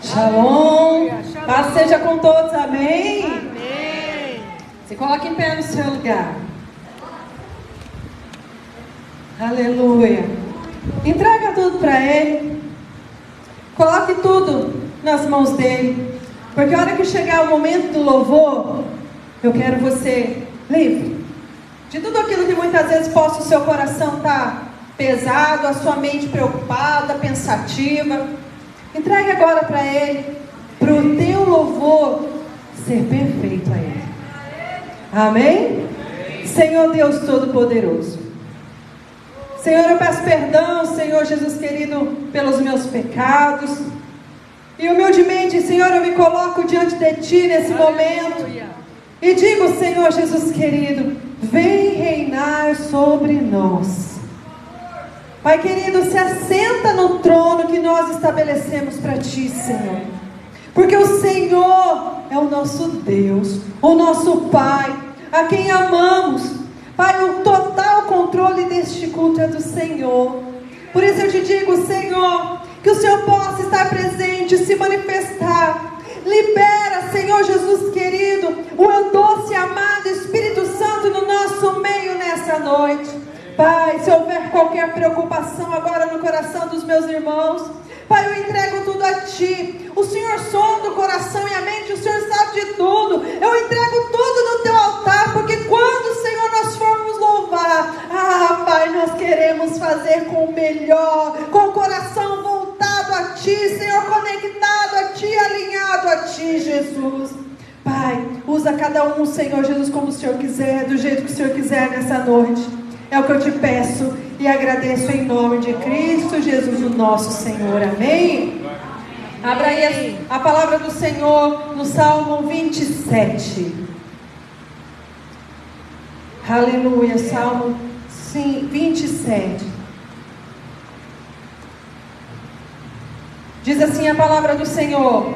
Shalom. Paz seja com todos, amém? Amém. Se coloque em pé no seu lugar. Aleluia. Entrega tudo para Ele. Coloque tudo nas mãos dEle. Porque a hora que chegar o momento do louvor, eu quero você livre de tudo aquilo que muitas vezes possa o seu coração estar pesado, a sua mente preocupada, pensativa. Entregue agora para Ele, para o teu louvor ser perfeito a Ele. Amém? Senhor Deus Todo-Poderoso, Senhor, eu peço perdão, Senhor Jesus querido, pelos meus pecados. E humildemente, Senhor, eu me coloco diante de Ti nesse momento. E digo, Senhor Jesus querido, vem reinar sobre nós. Pai querido, se assenta no trono que nós estabelecemos para Ti, Senhor. Porque o Senhor é o nosso Deus, o nosso Pai, a quem amamos. Pai, o total controle deste culto é do Senhor. Por isso eu te digo, Senhor, que o Senhor possa estar presente, se manifestar. Libera, Senhor Jesus querido, o doce e amado Espírito Santo no nosso meio nessa noite. Pai, se houver qualquer preocupação agora no coração dos meus irmãos, Pai, eu entrego tudo a Ti. O Senhor sonda o coração e a mente, o Senhor sabe de tudo. Eu entrego tudo no Teu altar, porque quando, Senhor, nós formos louvar, Pai, nós queremos fazer com o melhor, com o coração voltado a Ti, Senhor, conectado a Ti, alinhado a Ti, Jesus. Pai, usa cada um, Senhor Jesus, como o Senhor quiser, do jeito que o Senhor quiser nessa noite. É o que eu te peço e agradeço em nome de Cristo Jesus, o nosso Senhor. Amém? Abra aí a palavra do Senhor no Salmo 27. Aleluia, Salmo 27. Diz assim a palavra do Senhor: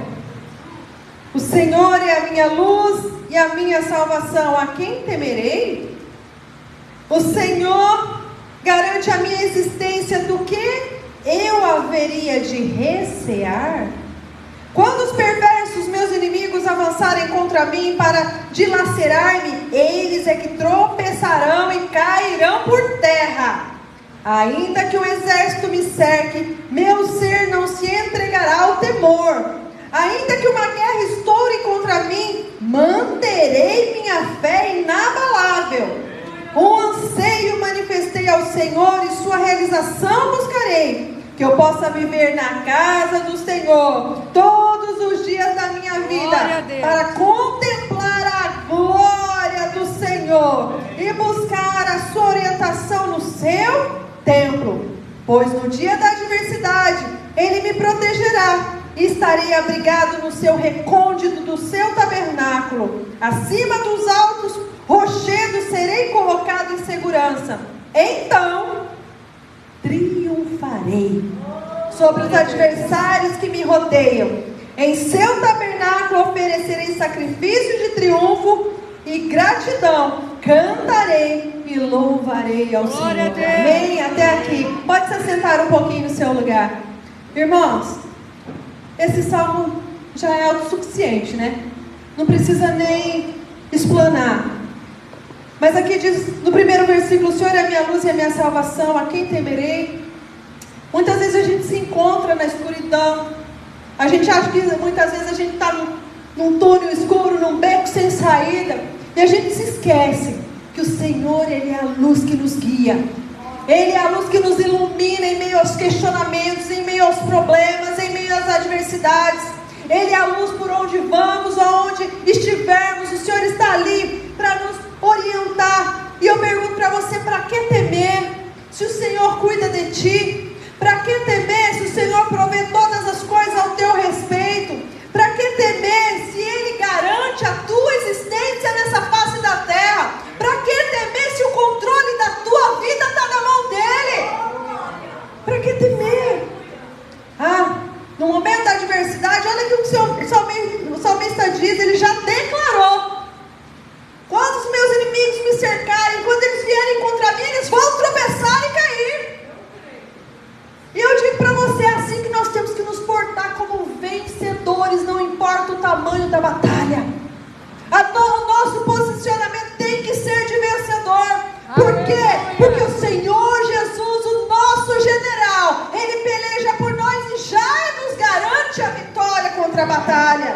o Senhor é a minha luz e a minha salvação, a quem temerei? O Senhor garante a minha existência, do que eu haveria de recear? Quando os perversos, meus inimigos, avançarem contra mim para dilacerar-me, eles é que tropeçarão e cairão por terra. Ainda que o exército me cerque, meu ser não se entregará ao temor. Ainda que uma guerra estoure contra mim, manterei minha fé inabalável. Um anseio manifestei ao Senhor e sua realização buscarei, que eu possa viver na casa do Senhor todos os dias da minha vida, para contemplar a glória do Senhor e buscar a sua orientação no seu templo. Pois no dia da adversidade Ele me protegerá e estarei abrigado no seu recôndito do seu tabernáculo. Acima dos altos rochedos serei colocado em segurança. Então triunfarei sobre os adversários que me rodeiam. Em seu tabernáculo oferecerei sacrifício de triunfo e gratidão. Cantarei e louvarei ao Senhor. Amém? Até aqui. Pode se assentar um pouquinho no seu lugar. Irmãos, esse salmo já é autossuficiente, né? Não precisa nem explanar. Mas aqui diz, no primeiro versículo: o Senhor é a minha luz e a minha salvação, a quem temerei? Muitas vezes a gente se encontra na escuridão. A gente acha que muitas vezes a gente está num túnel escuro, num beco sem saída. E a gente se esquece que o Senhor, Ele é a luz que nos guia. Ele é a luz que nos ilumina em meio aos questionamentos, em meio aos problemas, em meio às adversidades. Ele é a luz por onde vamos, aonde estivermos. O Senhor está ali para nos orientar. E eu pergunto para você: para que temer se o Senhor cuida de ti? Para que temer se o Senhor provê todas as coisas ao teu respeito? Para que temer se Ele garante a tua existência nessa face da terra? Para que temer se o controle da tua vida está na mão dEle? Para que temer? No momento da adversidade, olha que o salmista diz, ele já declarou: quando os meus inimigos me cercarem, quando eles vierem contra mim, eles vão tropeçar e cair. E eu digo para você, é assim que nós temos que nos portar, como vencedores. a batalha.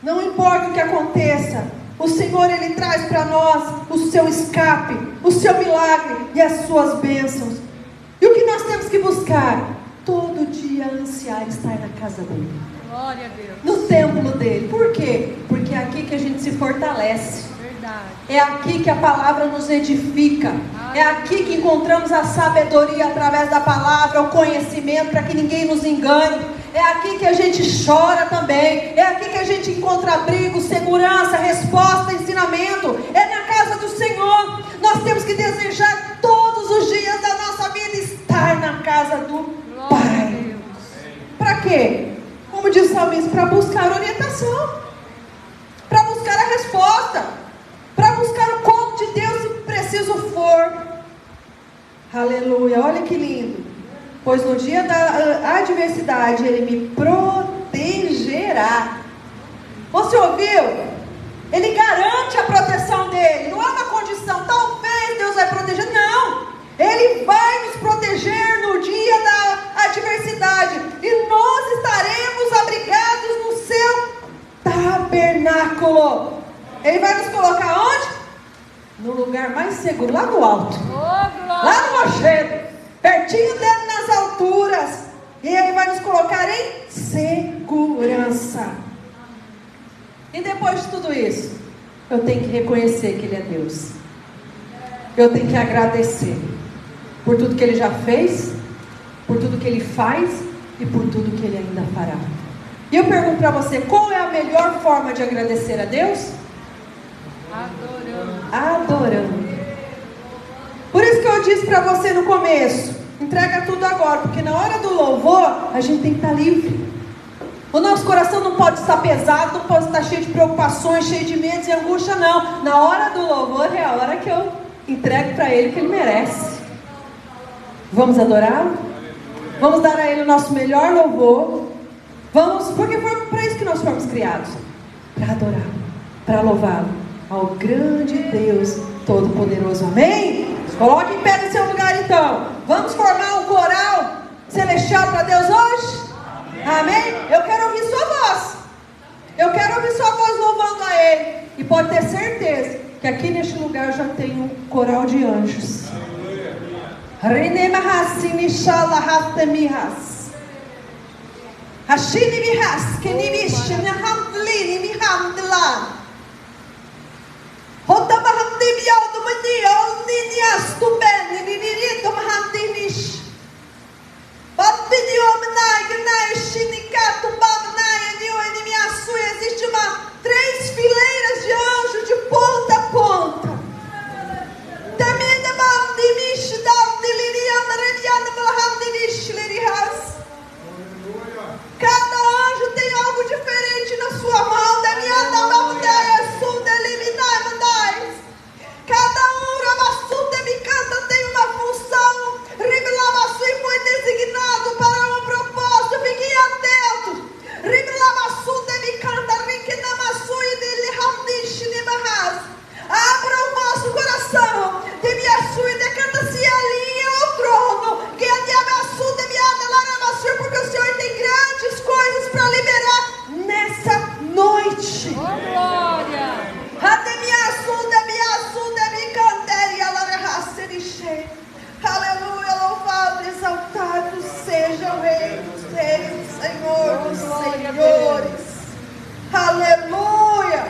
Não importa o que aconteça, o Senhor, Ele traz para nós o seu escape, o seu milagre e as suas bênçãos. E o que nós temos que buscar? Todo dia ansiar estar na casa dEle. Glória a Deus. No templo dEle. Por quê? Porque é aqui que a gente se fortalece. Verdade. É aqui que a palavra nos edifica. É aqui que encontramos a sabedoria através da palavra, o conhecimento, para que ninguém nos engane. É aqui que a gente chora também. É aqui que a gente encontra abrigo, segurança, resposta, ensinamento. É na casa do Senhor. Nós temos que desejar todos os dias da nossa vida estar na casa do Pai. Para quê? Como diz o salmista, para buscar orientação, para buscar a resposta, para buscar o como de Deus se preciso for. Aleluia, olha que lindo. Pois no dia da adversidade Ele me protegerá. Você ouviu? Ele garante a proteção dele. Não é uma condição, talvez Deus vai proteger. Não, Ele vai nos proteger no dia da adversidade. E nós estaremos abrigados no seu tabernáculo. Ele vai nos colocar onde? No lugar mais seguro, lá no alto. Lá no rochedo, pertinho dele nas alturas. E Ele vai nos colocar em segurança. E depois de tudo isso, eu tenho que reconhecer que Ele é Deus. Eu tenho que agradecer por tudo que Ele já fez, por tudo que Ele faz e por tudo que Ele ainda fará. E eu pergunto para você, qual é a melhor forma de agradecer a Deus? Adorando. Por isso que eu disse para você no começo, entrega tudo agora, porque na hora do louvor a gente tem que estar livre. O nosso coração não pode estar pesado, não pode estar cheio de preocupações, cheio de medos e angústia, não. Na hora do louvor é a hora que eu entrego para Ele o que Ele merece. Vamos adorá-lo? Vamos dar a Ele o nosso melhor louvor. Vamos, porque foi para isso que nós fomos criados, para adorá-lo, para louvá-lo, ao grande Deus Todo-Poderoso. Amém? Coloque em pé no seu lugar então. Vamos formar um coral celestial para Deus hoje? Amém? Eu quero ouvir sua voz. Eu quero ouvir sua voz louvando a Ele. E pode ter certeza que aqui neste lugar já tem um coral de anjos. Existe três fileiras de anjos de ponta a ponta. Cada anjo tem algo diferente na sua mão. Cada um tem uma função. E foi designado para um propósito. Fiquem atentos. Abra o nosso coração. Decanta-se ali ao trono. Porque o Senhor tem grandes coisas para liberar nessa noite. Oh, glória! Aleluia, louvado, exaltado seja o Rei dos Reis, Senhor dos Senhores. Aleluia.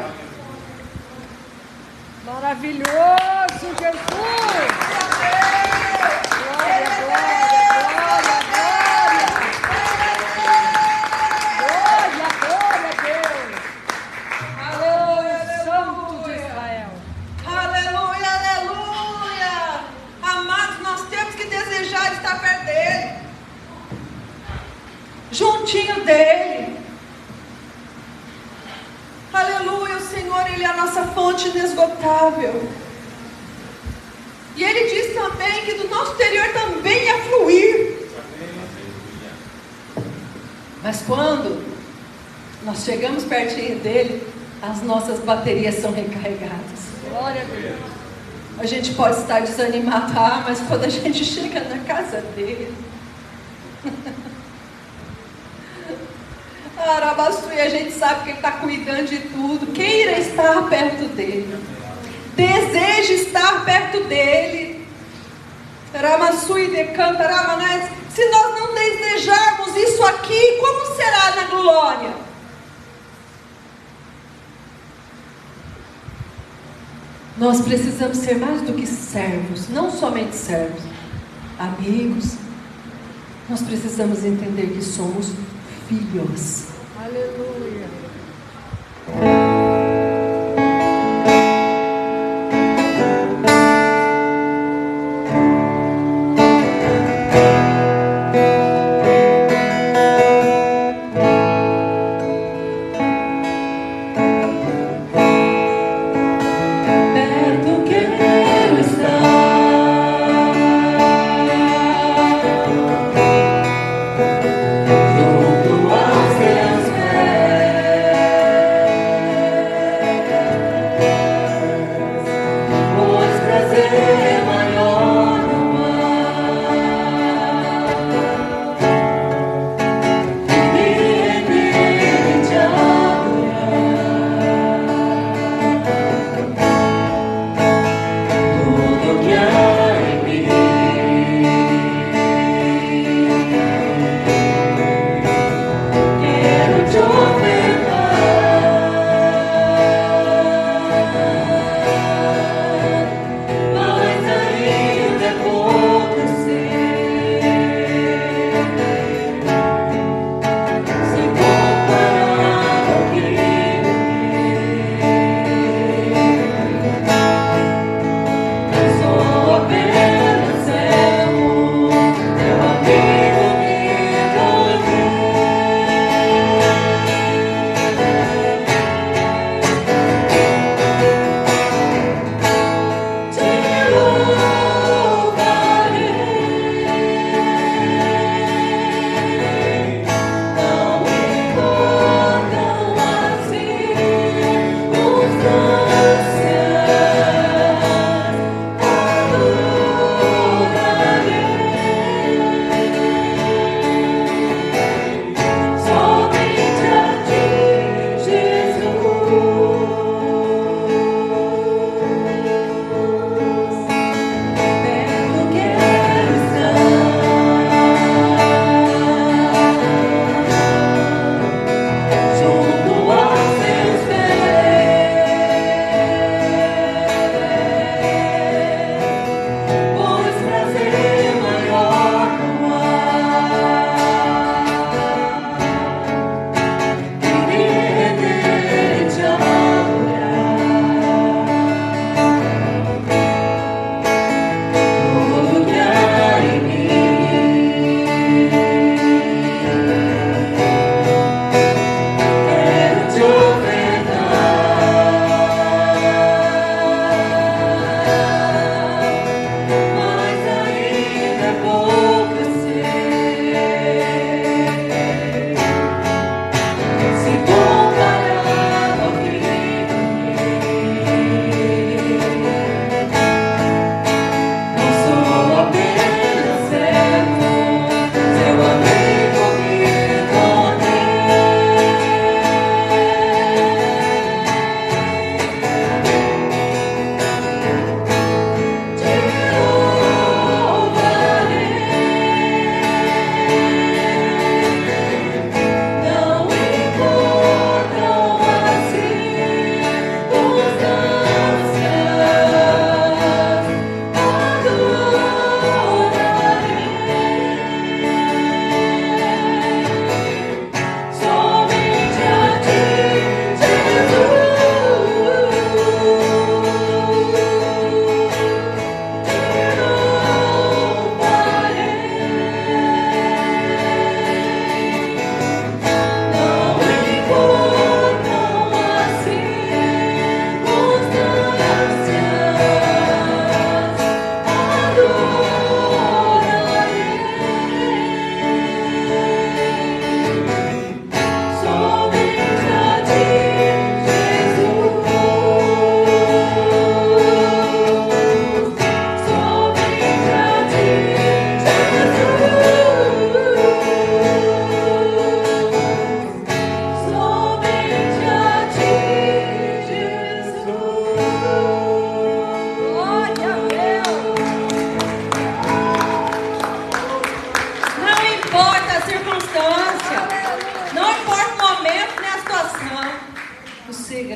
Maravilhoso, Jesus! Glória, glória, glória, glória! Glória, glória a Deus! Aleluia, Santo de Israel! Aleluia, aleluia. Amados, nós temos que desejar estar perto dEle, juntinho dEle. Aleluia, o Senhor, Ele é a nossa fonte inesgotável. E Ele diz também que do nosso interior também é fluir. Mas quando nós chegamos pertinho dEle, as nossas baterias são recarregadas. Glória a Deus! A gente pode estar desanimado, mas quando a gente chega na casa dEle, E a gente sabe que Ele está cuidando de tudo. Queira estar perto dEle. Deseje estar perto dEle. Ramassui decanta, Ramanés. Se nós não desejarmos isso aqui, como será na glória? Nós precisamos ser mais do que servos, não somente servos, amigos. Nós precisamos entender que somos filhos. Aleluia. Junto aos teus pés.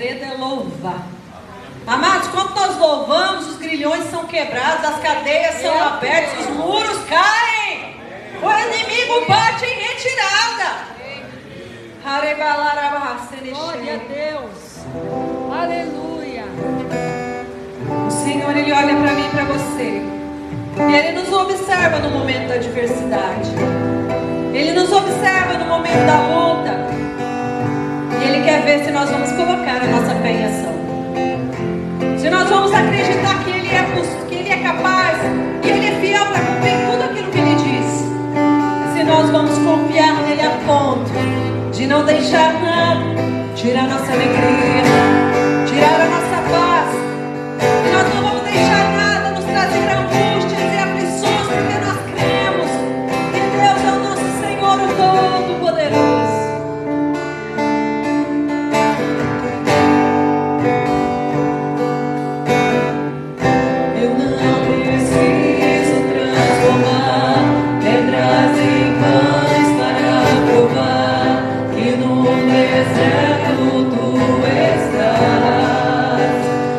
segredo é louvar. Amados, quando nós louvamos, os grilhões são quebrados, as cadeias são abertas, os muros caem. O inimigo bate em retirada. Glória a Deus. Aleluia. O Senhor, Ele olha para mim e para você. E Ele nos observa no momento da adversidade. Ele nos observa no momento da luta. E Ele quer ver se nós vamos colocar a nossa fé em ação. Se nós vamos acreditar que Ele é capaz e Ele é fiel para cumprir tudo aquilo que Ele diz. Se nós vamos confiar nele a ponto de não deixar nada tirar nossa alegria, tirar a nossa paz. E nós não vamos deixar nada nos trazer angústias e aflições, porque nós cremos que Deus é o nosso Senhor, o Todo-Poderoso. Eu não preciso transformar pedras em pães para provar que no deserto tu estás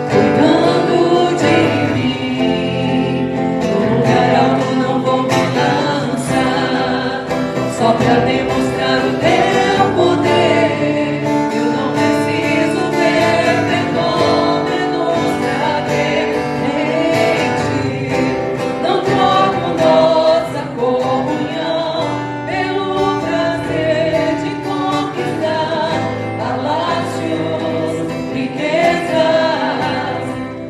cuidando de mim. No lugar alto não vou me lançar só para demonstrar o teu poder. Eu não preciso ver fenômenos pra crer em ti. Não troco nossa comunhão pelo prazer de conquistar palácios, riquezas.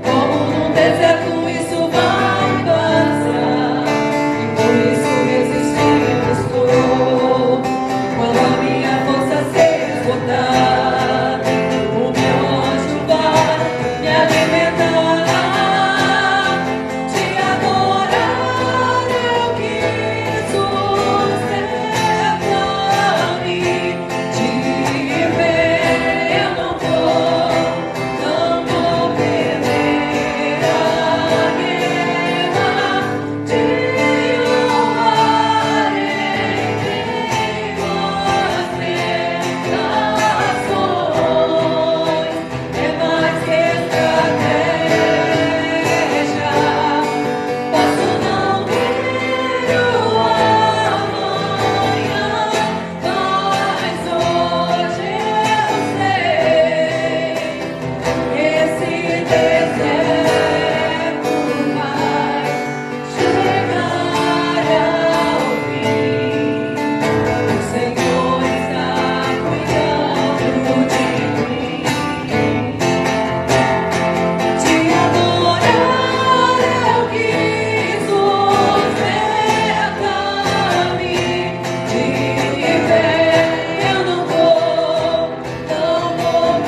Como num deserto isso vai passar, e por isso resistindo estou. Quando a minha força se esgotar, o meu anjo vai me alimentar. Te adorar eu quis ser pra mim. Te ver eu não vou perder a guerra. Te louvarei em tuas tentações. É mais que estratégia. Posso não ver o amanhã, mas hoje eu sei que esse deserto vai chegar ao fim. O Senhor está cuidando de mim. Te adorar eu quis ser pra mim. Te ver eu não vou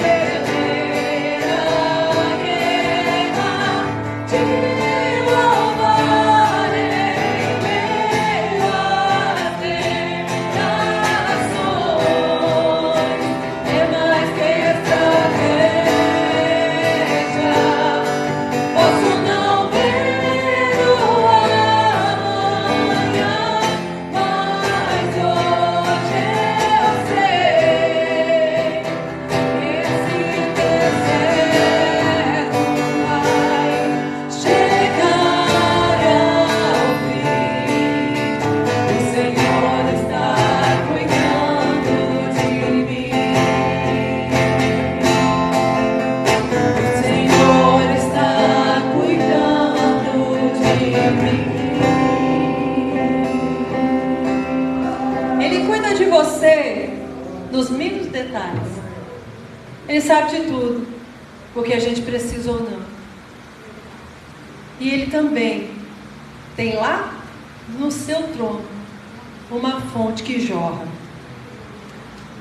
perder a guerra. Te louvarei em meio às tentações. É mais que estratégia. Posso não ver o amanhã, mas hoje eu sei que esse deserto vai chegar ao fim. O Senhor está cuidando de mim. O Senhor está cuidando de mim. Ele cuida de você nos mínimos detalhes. Ele sabe de tudo, porque a gente precisa ou não. E Ele também tem lá no seu trono uma fonte que jorra.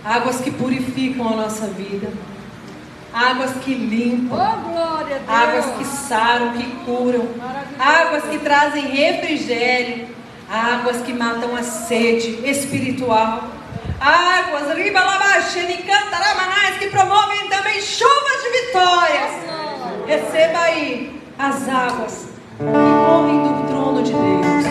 Águas que purificam a nossa vida. Águas que limpam. Oh, glória a Deus. Águas que saram, que curam. Águas que trazem refrigério. Águas que matam a sede espiritual. Águas, que promovem também chuvas de vitórias. Receba aí as águas que correm do trono de Deus.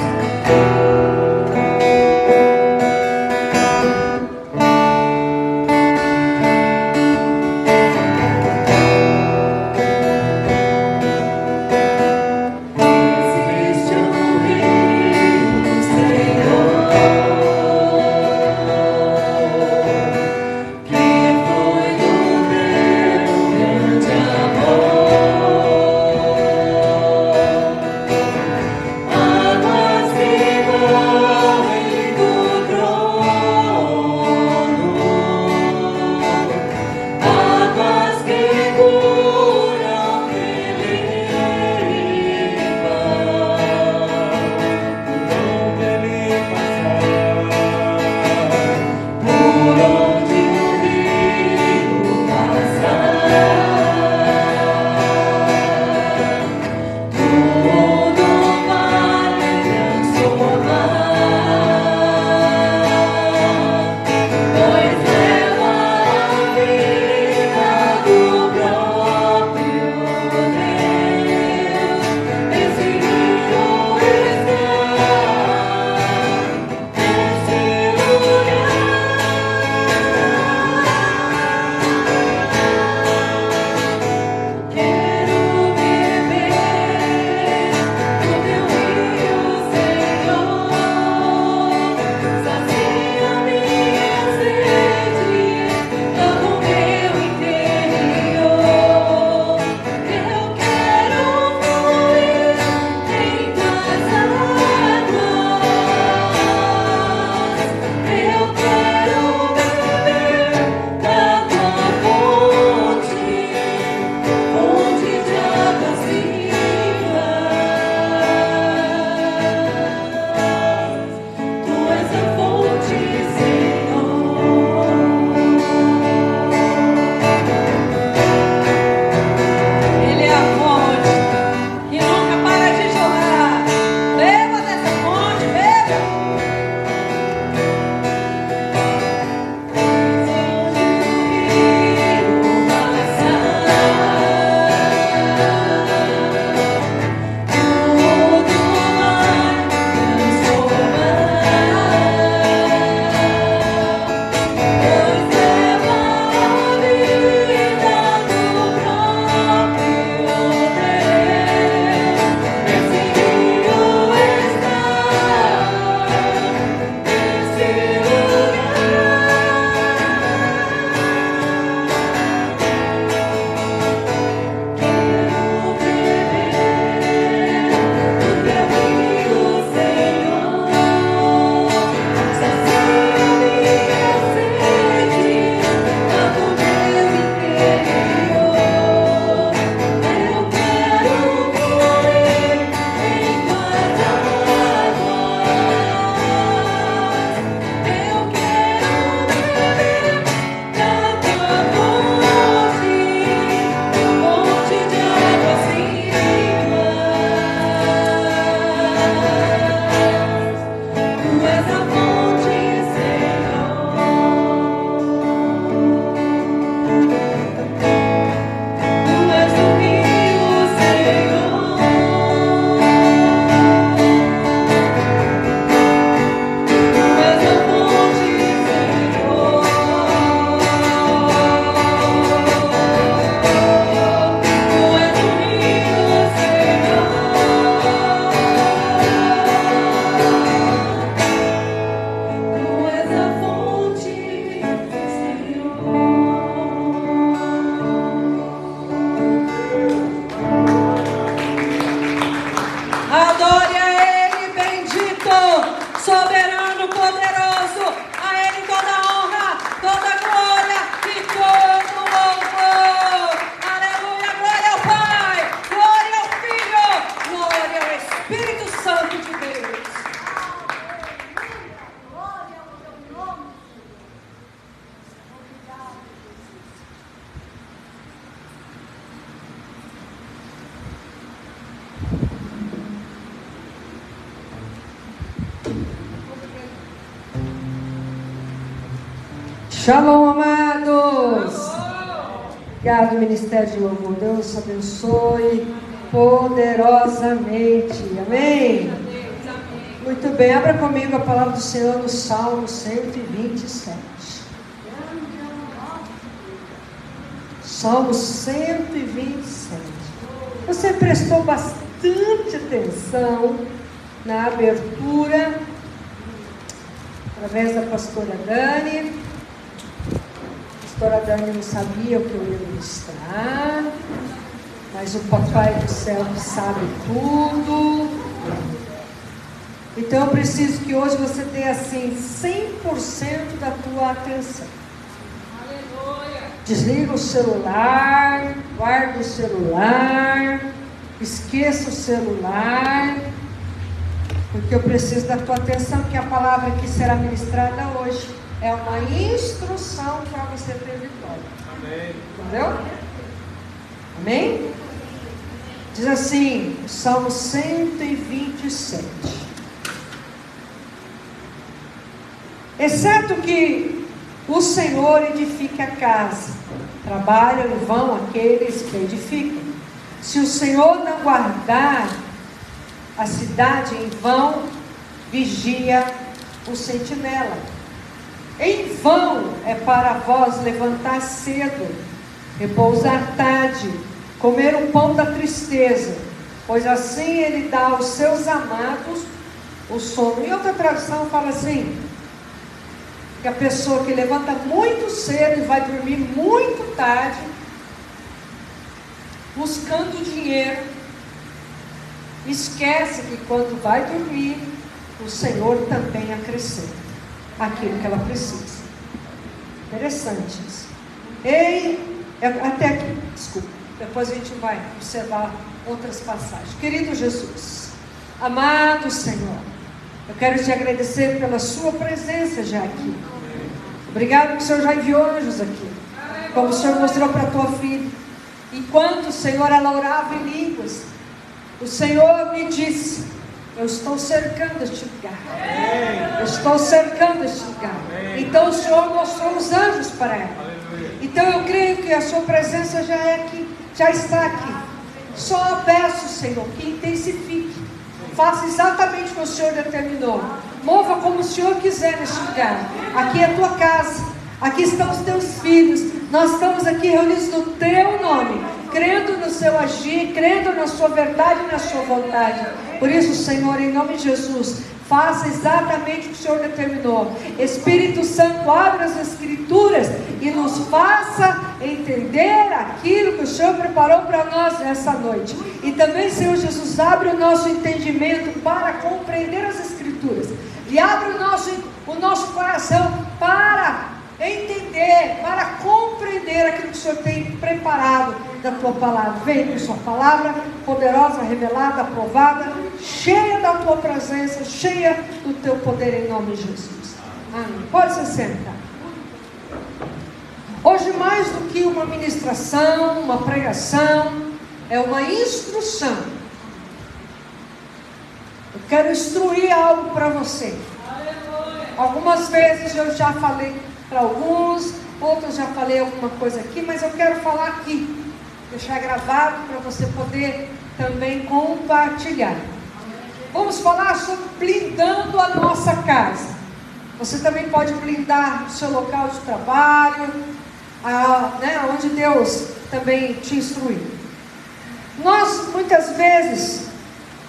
Shalom, amados. Obrigado, Ministério de Louvor. Deus abençoe poderosamente. Amém? Muito bem, abra comigo a palavra do Senhor no Salmo 127. Salmo 127. Você prestou bastante atenção na abertura, através da pastora Dani. A pastora Dani não sabia o que eu ia ministrar, mas o Papai do Céu sabe tudo. Então eu preciso que hoje você dê assim 100% da tua atenção. Desliga o celular, guarda o celular, esqueça o celular, porque eu preciso da tua atenção, porque a palavra que será ministrada hoje é uma instrução para você ter vitória. Amém. Entendeu? Amém? Diz assim, Salmo 127. Exceto que o Senhor edifica a casa, trabalham em vão aqueles que edificam. Se o Senhor não guardar a cidade, em vão vigia o sentinela. Em vão é para vós levantar cedo, repousar tarde, comer o pão da tristeza, pois assim ele dá aos seus amados o sono. Em outra tradução fala assim, que a pessoa que levanta muito cedo e vai dormir muito tarde, buscando dinheiro, esquece que quando vai dormir, o Senhor também acrescenta aquilo que ela precisa. Interessante isso. Até aqui, desculpa, depois a gente vai observar outras passagens. Querido Jesus, amado Senhor, eu quero te agradecer pela sua presença já aqui. Obrigado que o Senhor já enviou anjos aqui, como o Senhor mostrou para a tua filha. Enquanto, Senhor, ela orava em línguas, o Senhor me disse, eu estou cercando este lugar. Eu estou cercando este lugar. Então o Senhor mostrou os anjos para ela. Então eu creio que a sua presença já é aqui, já está aqui. Só peço, Senhor, que intensifique. Faça exatamente o que o Senhor determinou. Mova como o Senhor quiser neste lugar. Aqui é a tua casa. Aqui estão os teus filhos. Nós estamos aqui reunidos no teu nome, crendo no seu agir, crendo na sua verdade e na sua vontade. Por isso, Senhor, em nome de Jesus, faça exatamente o que o Senhor determinou. Espírito Santo, abra as Escrituras e nos faça entender aquilo que o Senhor preparou para nós nessa noite. E também, Senhor Jesus, abre o nosso entendimento para compreender as Escrituras. E abre o nosso coração para entender, para compreender aquilo que o Senhor tem preparado da tua palavra. Vem com sua palavra poderosa, revelada, aprovada, cheia da tua presença, cheia do teu poder, em nome de Jesus. Amém. Pode se sentar. Hoje, mais do que uma ministração, uma pregação, é uma instrução. Eu quero instruir algo para você. Algumas vezes eu já falei para alguns, outros já falei alguma coisa aqui, mas eu quero falar aqui, deixar gravado para você poder também compartilhar. Vamos falar sobre blindando a nossa casa. Você também pode blindar o seu local de trabalho, onde Deus também te instruiu. Nós muitas vezes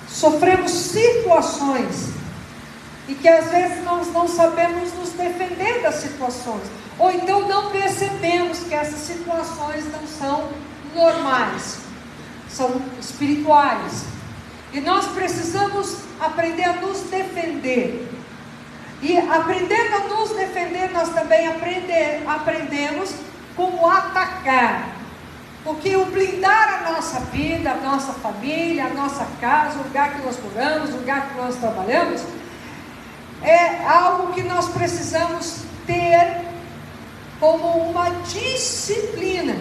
sofremos situações e que às vezes nós não sabemos nos defender das situações, ou então não percebemos que essas situações não são normais, são espirituais, e nós precisamos aprender a nos defender. E aprendendo a nos defender, nós também aprendemos como atacar, porque o blindar a nossa vida, a nossa família, a nossa casa, o lugar que nós moramos, o lugar que nós trabalhamos, é algo que nós precisamos ter como uma disciplina.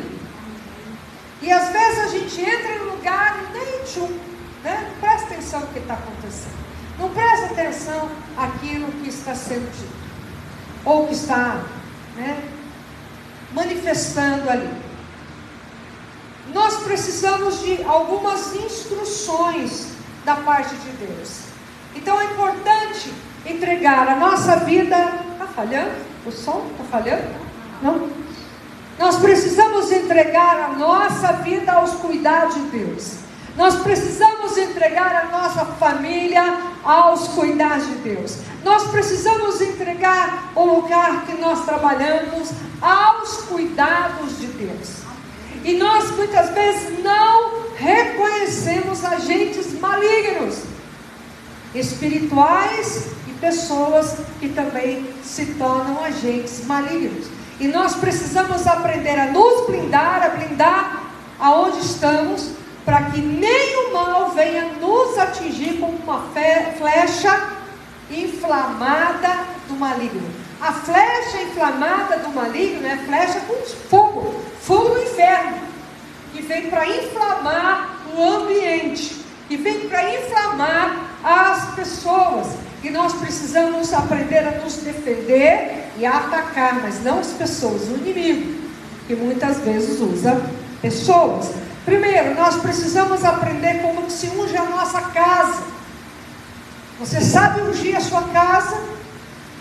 E às vezes a gente entra no lugar e nem não presta atenção no que está acontecendo. Não presta atenção àquilo que está sendo dito. Ou que está manifestando ali. Nós precisamos de algumas instruções da parte de Deus. Então é importante entregar a nossa vida. Está falhando? O som está falhando? Não? Nós precisamos entregar a nossa vida aos cuidados de Deus. Nós precisamos entregar a nossa família aos cuidados de Deus. Nós precisamos entregar o lugar que nós trabalhamos aos cuidados de Deus. E nós muitas vezes não reconhecemos agentes malignos, espirituais e pessoas que também se tornam agentes malignos. E nós precisamos aprender a nos blindar, a blindar aonde estamos, para que nenhum mal venha nos atingir como uma flecha inflamada do maligno. A flecha inflamada do maligno é flecha com fogo, fogo do inferno, que vem para inflamar o ambiente, que vem para inflamar as pessoas. E nós precisamos aprender a nos defender e a atacar, mas não as pessoas, o inimigo, que muitas vezes usa pessoas. Primeiro, nós precisamos aprender como se unge a nossa casa. Você sabe ungir a sua casa?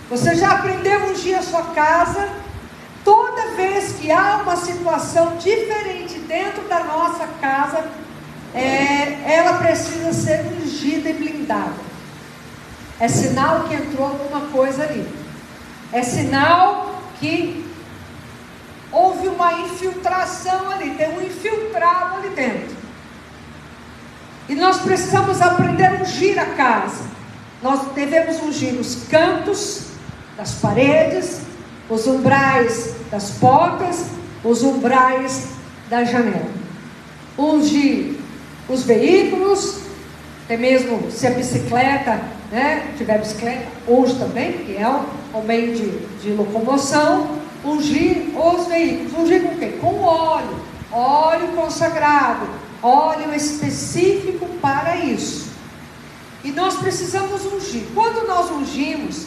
Você já aprendeu a ungir a sua casa? Toda vez que há uma situação diferente dentro da nossa casa, ela precisa ser ungida e blindada. É sinal que entrou alguma coisa ali. É sinal que houve uma infiltração ali, tem um infiltrado ali dentro. E nós precisamos aprender a ungir a casa. Nós devemos ungir os cantos das paredes, os umbrais das portas, os umbrais da janela. Ungir os veículos, até mesmo se a bicicleta, tiver bicicleta, unge também, que é o meio de locomoção. Ungir os veículos. Ungir com o quê? Com óleo. Óleo consagrado. Óleo específico para isso. E nós precisamos ungir. Quando nós ungimos,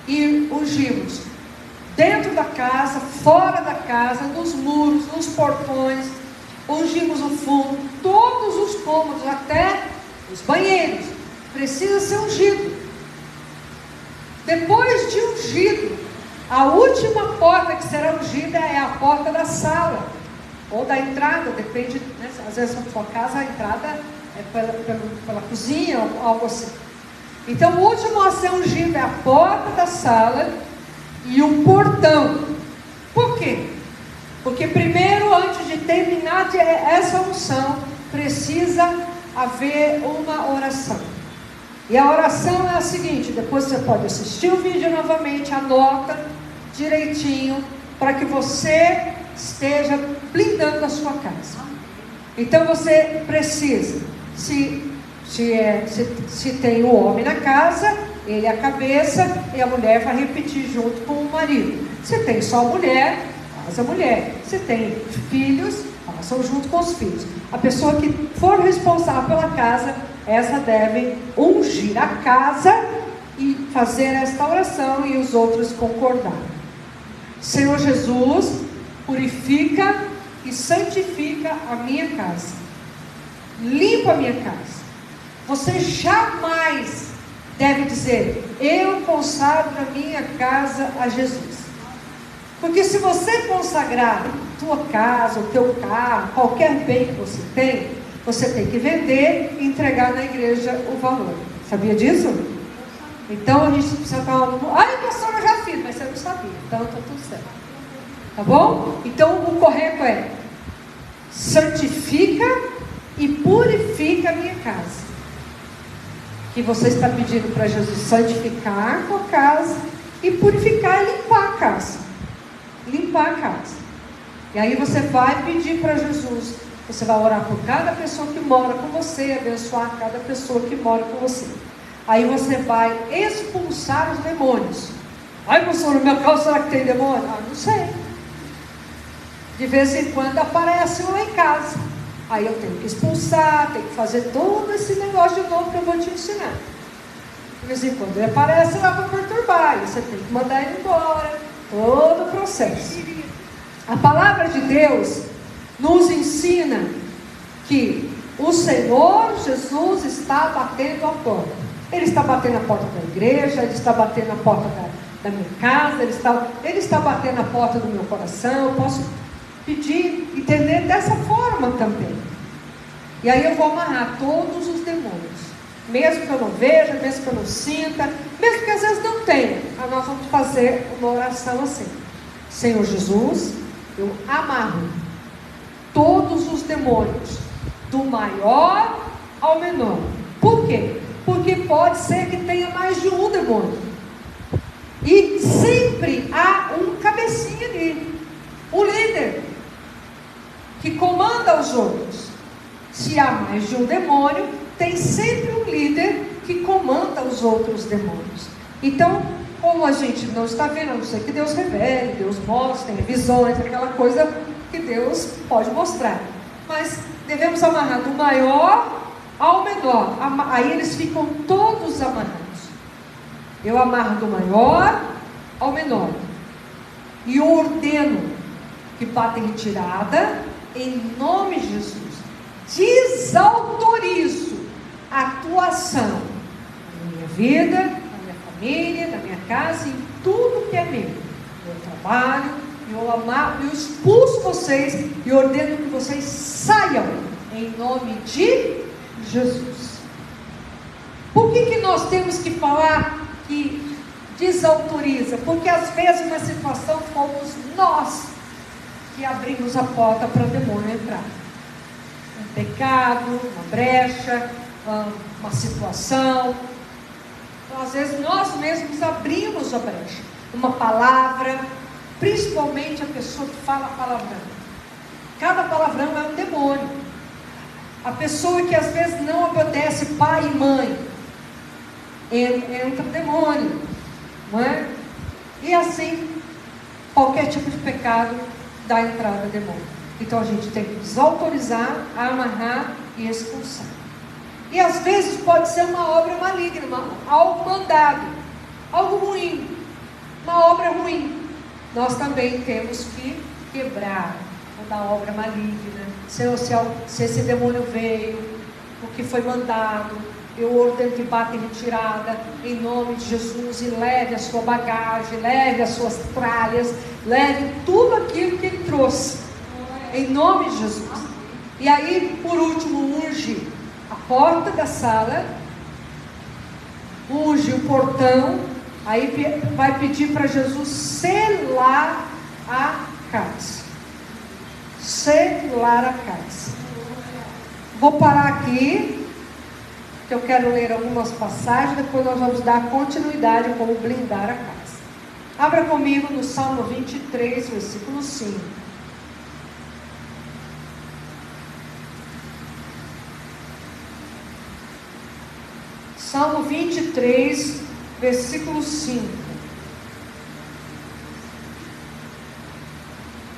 e ungimos dentro da casa, fora da casa, nos muros, nos portões, ungimos o fundo, todos os cômodos, até os banheiros, precisa ser ungido. Depois de ungido, a última porta que será ungida é a porta da sala, ou da entrada, depende, às vezes na sua casa a entrada é pela cozinha, ou algo assim. Então o último a ser ungido é a porta da sala e o portão. Por quê? Porque primeiro, antes de terminar essa unção, precisa haver uma oração. E a oração é a seguinte: depois você pode assistir o vídeo novamente, anota direitinho, para que você esteja blindando a sua casa. Então você precisa, se tem o homem na casa, ele é a cabeça e a mulher vai repetir junto com o marido. Se tem só a mulher, faz a mulher. Se tem filhos, façam junto com os filhos. A pessoa que for responsável pela casa, essa deve ungir a casa e fazer esta oração, e os outros concordar. Senhor Jesus, purifica e santifica a minha casa. Limpa a minha casa. Você jamais deve dizer: eu consagro a minha casa a Jesus. Porque se você consagrar a tua casa, o teu carro, qualquer bem que você tem que vender e entregar na igreja o valor. Sabia disso? Então a gente precisa estar... Ai, pastor, eu já fiz, mas você não sabia. Então está tudo certo. Tá bom? Então o correto é: santifica e purifica a minha casa. Que você está pedindo para Jesus santificar a tua casa e purificar e limpar a casa. Limpar a casa. E aí você vai pedir para Jesus. Você vai orar por cada pessoa que mora com você, abençoar cada pessoa que mora com você. Aí você vai expulsar os demônios. Ai, pastor, no meu carro será que tem demônio? Ah, não sei. De vez em quando aparece um lá em casa. Aí eu tenho que expulsar, tenho que fazer todo esse negócio de novo que eu vou te ensinar. De vez em quando ele aparece lá para perturbar, e você tem que mandar ele embora. Todo o processo. A palavra de Deus nos ensina que o Senhor Jesus está batendo a porta. Ele está batendo a porta da igreja, Ele está batendo a porta da minha casa, Ele está batendo a porta do meu coração. Eu posso pedir, entender dessa forma também. E aí eu vou amarrar todos os demônios. Mesmo que eu não veja, mesmo que eu não sinta, mesmo que às vezes não tenha. Nós vamos fazer uma oração assim. Senhor Jesus, eu amarro todos os demônios, do maior ao menor. Por quê? Porque pode ser que tenha mais de um demônio. E sempre há um cabecinha ali, um líder, que comanda os outros. Se há mais de um demônio, tem sempre um líder que comanda os outros demônios. Então, como a gente não está vendo, a não ser que Deus revele, Deus mostre, tem visões, aquela coisa que Deus pode mostrar. Mas devemos amarrar do maior ao menor. Aí eles ficam todos amarrados. Eu amarro do maior ao menor. E eu ordeno que batem retirada em nome de Jesus. Desautorizo a atuação na minha vida, na minha família, na minha casa, em tudo que é meu. Meu trabalho, eu expulso vocês e ordeno que vocês saiam em nome de Jesus. Por que nós temos que falar que desautoriza? Porque às vezes na situação fomos nós que abrimos a porta para o demônio entrar. Um pecado, uma brecha, uma situação. Então, às vezes nós mesmos abrimos a brecha. Uma palavra, principalmente a pessoa que fala palavrão. Cada palavrão é um demônio. A pessoa que às vezes não obedece pai e mãe, entra o demônio, não é? E assim, qualquer tipo de pecado dá entrada a demônio. Então a gente tem que desautorizar, amarrar e expulsar. E às vezes pode ser uma obra maligna, algo mandado, algo ruim, uma obra ruim. Nós também temos que quebrar da obra maligna. Se esse demônio veio, o que foi mandado, eu ordeno que bata em retirada, em nome de Jesus, e leve a sua bagagem, leve as suas tralhas, leve tudo aquilo que ele trouxe, em nome de Jesus. E aí, por último, unge a porta da sala, unge o portão, aí vai pedir para Jesus selar a casa. Selar a casa. Vou parar aqui, que eu quero ler algumas passagens, depois nós vamos dar continuidade como blindar a casa. Abra comigo no Salmo 23, versículo 5. Salmo 23, versículo 5.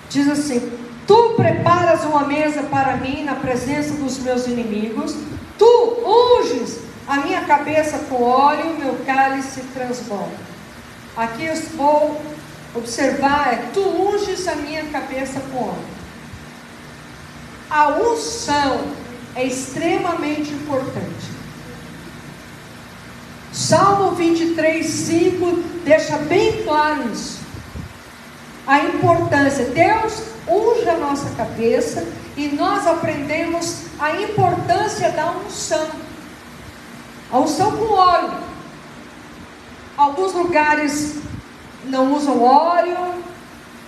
Diz assim: Tu preparas uma mesa para mim na presença dos meus inimigos, tu unges a minha cabeça com óleo, meu cálice transborda. Aqui eu vou observar, tu unges a minha cabeça com óleo. A unção é extremamente importante. Salmo 23, 5 deixa bem claro isso. A importância, Deus unge a nossa cabeça e nós aprendemos a importância da unção. A unção com óleo. Alguns lugares não usam óleo,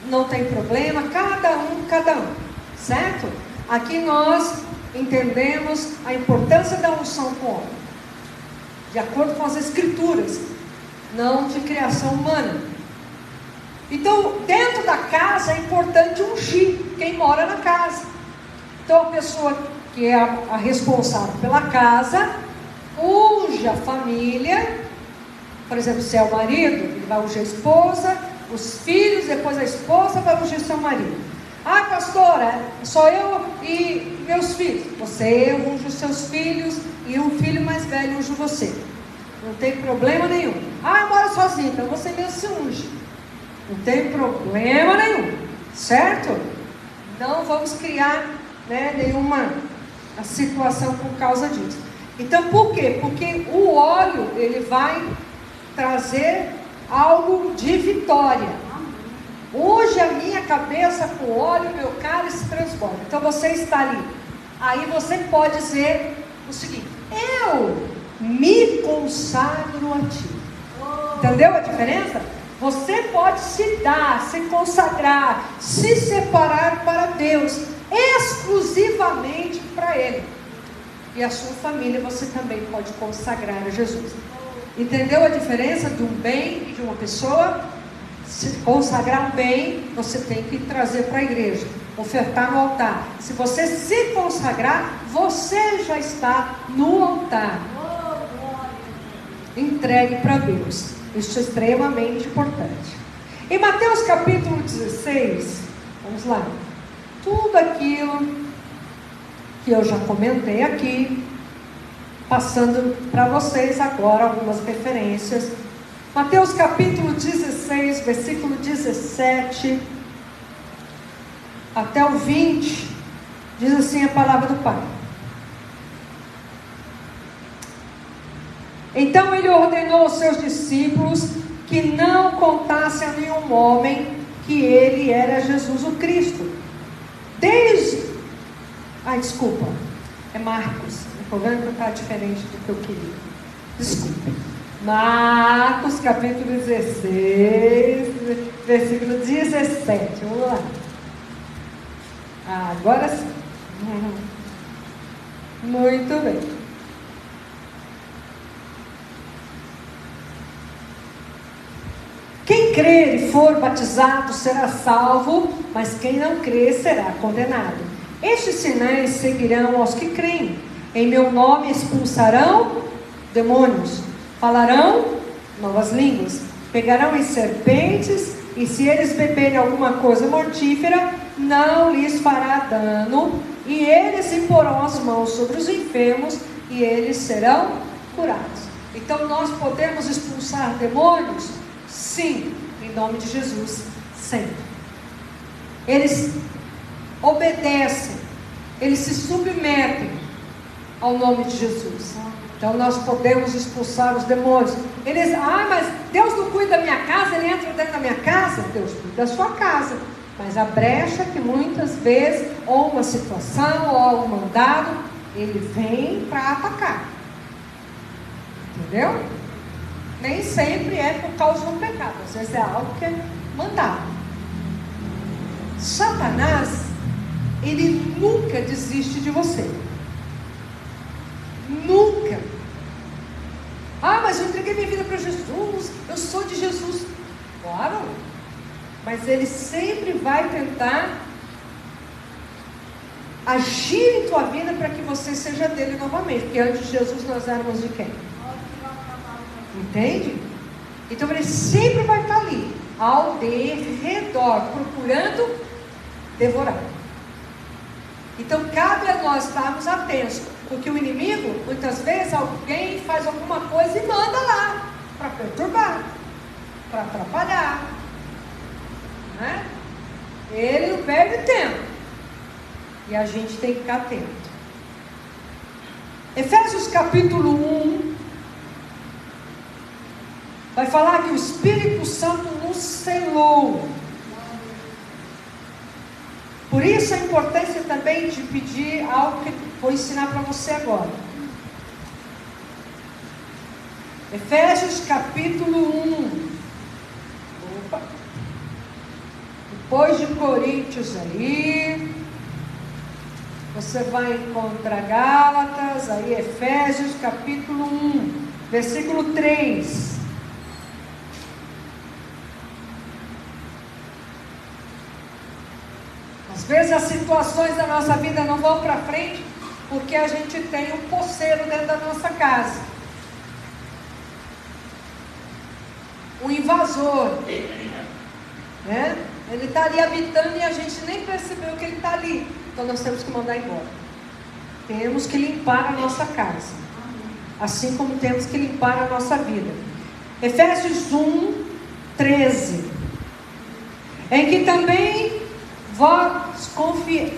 não tem problema, cada um, certo? Aqui nós entendemos a importância da unção com óleo, de acordo com as escrituras, não de criação humana. Então, dentro da casa é importante ungir quem mora na casa. Então, a pessoa que é a responsável pela casa, unge a família. Por exemplo, se é o marido, ele vai ungir a esposa, os filhos, depois a esposa vai ungir seu marido. Ah, pastora, só eu e meus filhos. Você unge os seus filhos e um filho mais velho unge você. Não tem problema nenhum. Ah, eu moro sozinho, então você mesmo se unge. Não tem problema nenhum. certo? Não vamos criar, né, nenhuma situação por causa disso. Então, por quê? Porque o óleo, ele vai trazer algo de vitória. Unge a minha cabeça com óleo, meu cálice transborda. Então você está ali. Aí você pode dizer o seguinte: eu me consagro a ti. Entendeu a diferença? Você pode se dar, se consagrar, se separar para Deus, exclusivamente para Ele. E a sua família você também pode consagrar a Jesus. Entendeu a diferença de um bem e de uma pessoa? Se consagrar um bem, você tem que trazer para a igreja, ofertar no altar. Se você se consagrar, você já está no altar, entregue para Deus. Isso é extremamente importante. Em Mateus capítulo 16, vamos lá. Tudo aquilo que eu já comentei aqui, passando para vocês agora algumas referências. Mateus capítulo 16, versículo 17 até o 20, diz assim a palavra do Pai. Então ele ordenou aos seus discípulos que não contassem a nenhum homem que ele era Jesus o Cristo. Desculpa, é Marcos. O problema é que está diferente do que eu queria. Desculpa. Marcos capítulo 16, versículo 17. Vamos lá. Agora sim. Muito bem. Quem crer e for batizado será salvo, mas quem não crer será condenado. Estes sinais seguirão aos que creem. Em meu nome expulsarão demônios, falarão novas línguas, pegarão em serpentes, e se eles beberem alguma coisa mortífera, não lhes fará dano, e eles imporão as mãos sobre os enfermos, e eles serão curados. Então nós podemos expulsar demônios? Sim, em nome de Jesus, sempre. Eles obedecem, eles se submetem ao nome de Jesus. Então nós podemos expulsar os demônios. Eles, mas Deus não cuida da minha casa, Ele entra dentro da minha casa. Deus cuida da sua casa, mas a brecha que muitas vezes, ou uma situação, ou algum mandado, Ele vem para atacar. Entendeu? Nem sempre é por causa de um pecado, às vezes é algo que é mandado. Satanás, ele nunca desiste de você. Nunca. Mas eu entreguei minha vida para Jesus, eu sou de Jesus. Claro, mas ele sempre vai tentar agir em tua vida para que você seja dele novamente, porque antes de Jesus nós éramos de quem? Entende? Então ele sempre vai estar ali, ao redor, procurando devorar. Então cabe a nós estarmos atentos, porque o inimigo, muitas vezes, alguém faz alguma coisa e manda lá, para perturbar, para atrapalhar, né? Ele não perde tempo, e a gente tem que ficar atento. Efésios capítulo 1, vai falar que o Espírito Santo nos selou. Por isso a importância também de pedir algo que vou ensinar para você agora. Efésios capítulo 1. Opa. Depois de Coríntios aí, você vai encontrar Gálatas, aí Efésios capítulo 1, versículo 3. Às vezes as situações da nossa vida não vão para frente porque a gente tem um poceiro dentro da nossa casa, um invasor, né? Ele está ali habitando e a gente nem percebeu que ele está ali. Então nós temos que mandar embora. Temos que limpar a nossa casa, assim como temos que limpar a nossa vida. Efésios 1, 13, em que também vós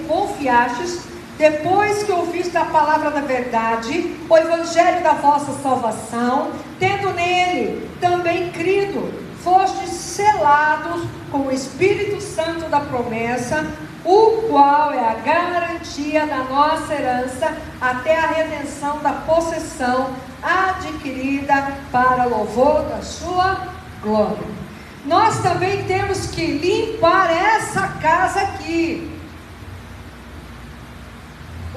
confiastes, depois que ouviste a palavra da verdade, o evangelho da vossa salvação, tendo nele também crido, fostes selados com o Espírito Santo da promessa, o qual é a garantia da nossa herança até a redenção da possessão adquirida para louvor da sua glória. Nós também temos que limpar essa casa aqui,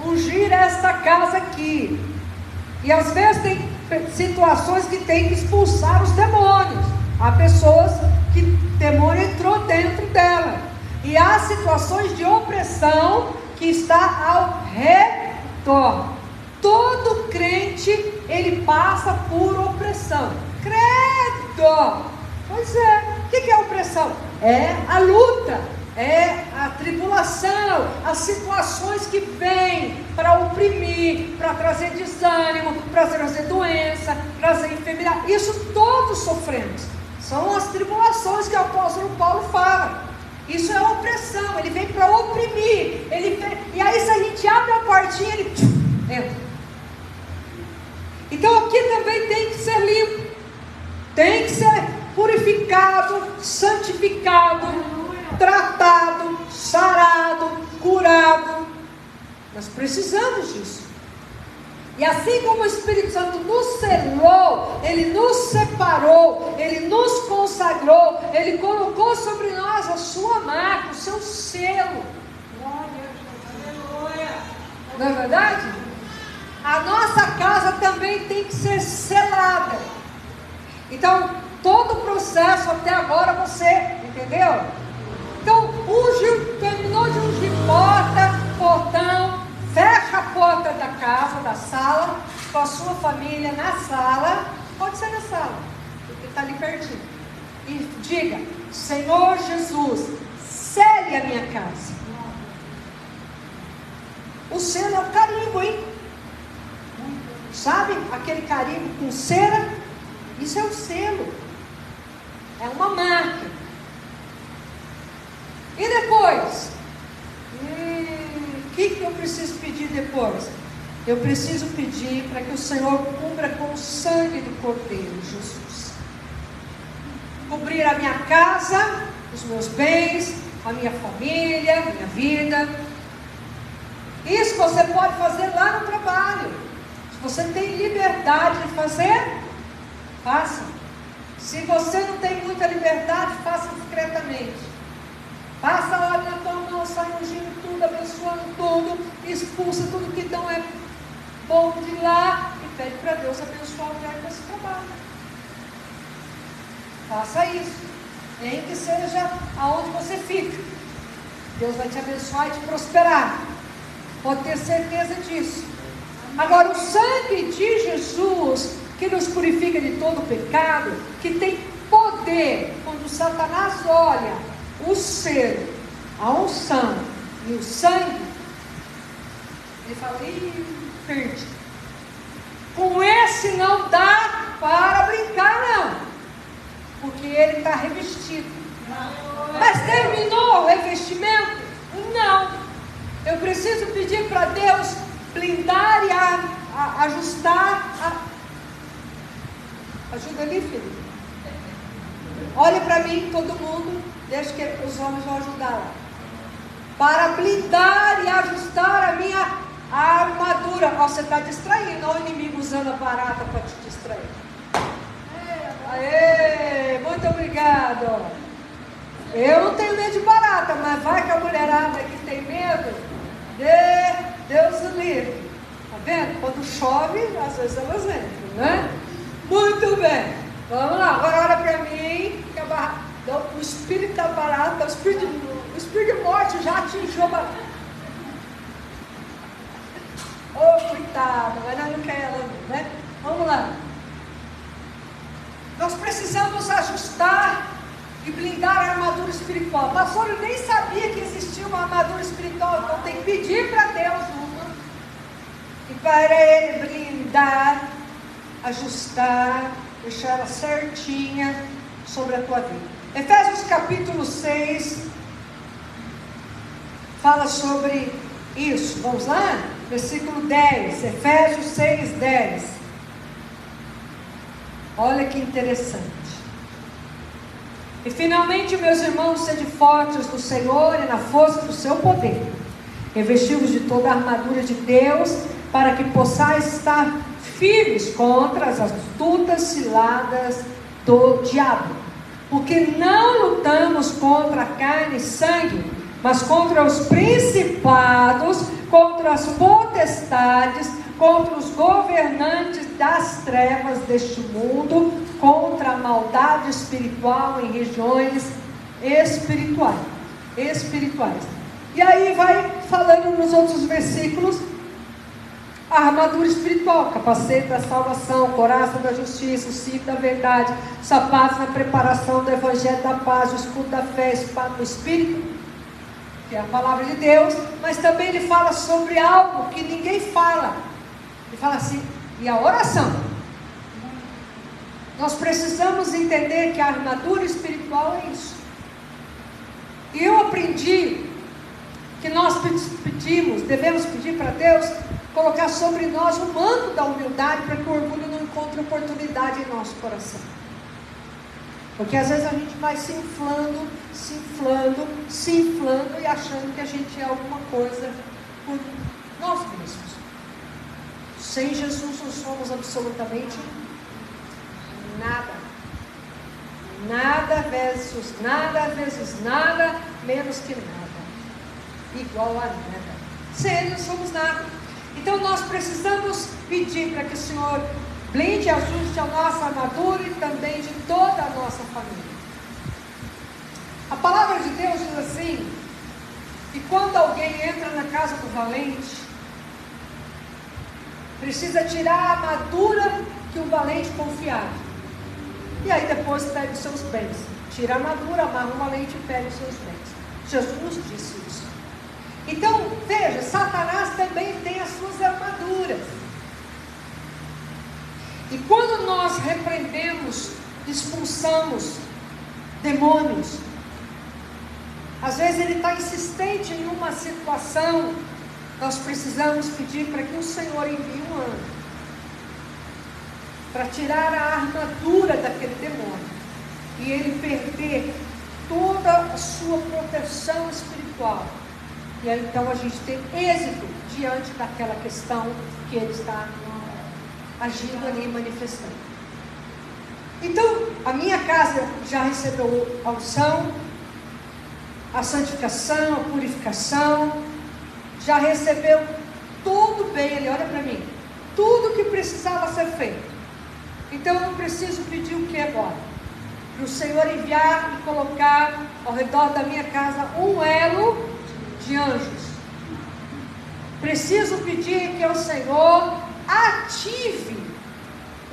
ungir esta casa aqui. E às vezes tem situações que tem que expulsar os demônios. Há pessoas que o demônio entrou dentro dela. E há situações de opressão que está ao redor. Todo crente, ele passa por opressão. Credo! Pois é. O que é opressão? É a luta, é a tribulação, as situações que vêm para oprimir, para trazer desânimo, para trazer doença, trazer enfermidade. Isso todos sofremos. São as tribulações que o apóstolo Paulo fala. Isso é opressão, ele vem para oprimir. E aí se a gente abre a portinha, ele entra. Então aqui também tem que ser limpo. Tem que ser purificado, santificado, tratado, sarado, curado. Nós precisamos disso. E assim como o Espírito Santo nos selou, Ele nos separou, Ele nos consagrou, Ele colocou sobre nós a sua marca, o seu selo. Não é verdade? A nossa casa também tem que ser selada. Então, todo o processo até agora você, entendeu? Então, ungiu, terminou de ungir porta, portão, fecha a porta da casa, da sala, com a sua família na sala, pode ser na sala, porque está ali pertinho. E diga: Senhor Jesus, sele a minha casa. O selo é o carimbo, hein? Sabe aquele carimbo com cera? Isso é o selo. É uma marca. E depois? O que eu preciso pedir depois? Eu preciso pedir para que o Senhor cubra com o sangue do Cordeiro Jesus. Cobrir a minha casa, os meus bens, a minha família, a minha vida. Isso você pode fazer lá no trabalho. Se você tem liberdade de fazer, faça. Se você não tem muita liberdade, faça discretamente. Passa a óleo na tua mão, sai ungindo tudo, abençoando tudo, expulsa tudo que não é bom de lá e pede para Deus abençoar o lugar desse trabalho. Faça isso, nem que seja aonde você fica. Deus vai te abençoar e te prosperar. Pode ter certeza disso. Agora, o sangue de Jesus, que nos purifica de todo pecado, que tem poder, quando Satanás olha o selo, a unção e o sangue, ele fala: ih, perdi. Com esse não dá para brincar, não, porque ele está revestido. Mas terminou o revestimento? Não. Eu preciso pedir para Deus blindar e ajustar. Ajuda ali, filho. Olhe para mim, todo mundo. Deixa que os homens vão ajudar lá. Para blindar e ajustar a minha armadura. Ó, você está distraindo. Olha o inimigo usando a barata para te distrair. Aê, muito obrigado. Eu não tenho medo de barata, mas vai que a mulherada que tem medo, Deus o livre. Tá vendo? Quando chove, às vezes elas entram, né? Muito bem. Vamos lá. Agora olha para mim. Que o espírito da barata, o espírito de morte já atingiu a barata. Oh, coitada, mas nós não queremos ela não, né? Vamos lá. Nós precisamos ajustar e blindar a armadura espiritual. Pastor, eu nem sabia que existia uma armadura espiritual, então tem que pedir para Deus uma. E para Ele blindar, ajustar, deixar ela certinha sobre a tua vida. Efésios capítulo 6, fala sobre isso. Vamos lá? Versículo 10, Efésios 6, 10. Olha que interessante. E finalmente, meus irmãos, sede fortes do Senhor e na força do seu poder. Revesti-vos de toda a armadura de Deus, para que possais estar firmes contra as astutas ciladas do diabo. Porque não lutamos contra a carne e sangue, mas contra os principados, contra as potestades, contra os governantes das trevas deste mundo, contra a maldade espiritual em regiões espirituais. E aí vai falando nos outros versículos, a armadura espiritual, capacete da salvação, coraça da justiça, o cinto da verdade, sapatos na preparação do evangelho da paz, o escudo da fé, espada do espírito, que é a palavra de Deus. Mas também ele fala sobre algo que ninguém fala. Ele fala assim, e a oração. Nós precisamos entender que a armadura espiritual é isso. E eu aprendi que nós devemos pedir para Deus colocar sobre nós o manto da humildade, para que o orgulho não encontre oportunidade em nosso coração. Porque às vezes a gente vai se inflando e achando que a gente é alguma coisa por nós mesmos. Sem Jesus não somos absolutamente nada. Nada vezes nada, menos que nada. Igual a nada. Sem Ele não somos nada. Então nós precisamos pedir para que o Senhor blinde e ajuste a nossa armadura e também de toda a nossa família. A palavra de Deus diz assim, que quando alguém entra na casa do valente, precisa tirar a armadura que o valente confiava. E aí depois pega os seus bens. Tira a armadura, amarra o valente e pega os seus bens. Jesus nos disse isso. Então, veja, Satanás também tem as suas armaduras. E quando nós repreendemos, expulsamos demônios, às vezes ele está insistente em uma situação, nós precisamos pedir para que o Senhor envie um anjo, para tirar a armadura daquele demônio, e ele perder toda a sua proteção espiritual. E aí então a gente tem êxito diante daquela questão que ele está agindo ali, manifestando. Então, a minha casa já recebeu a unção, a santificação, a purificação, já recebeu tudo bem ali, olha para mim, tudo que precisava ser feito. Então eu preciso pedir o que agora? Para o Senhor enviar e colocar ao redor da minha casa um elo de anjos. Preciso pedir que o Senhor ative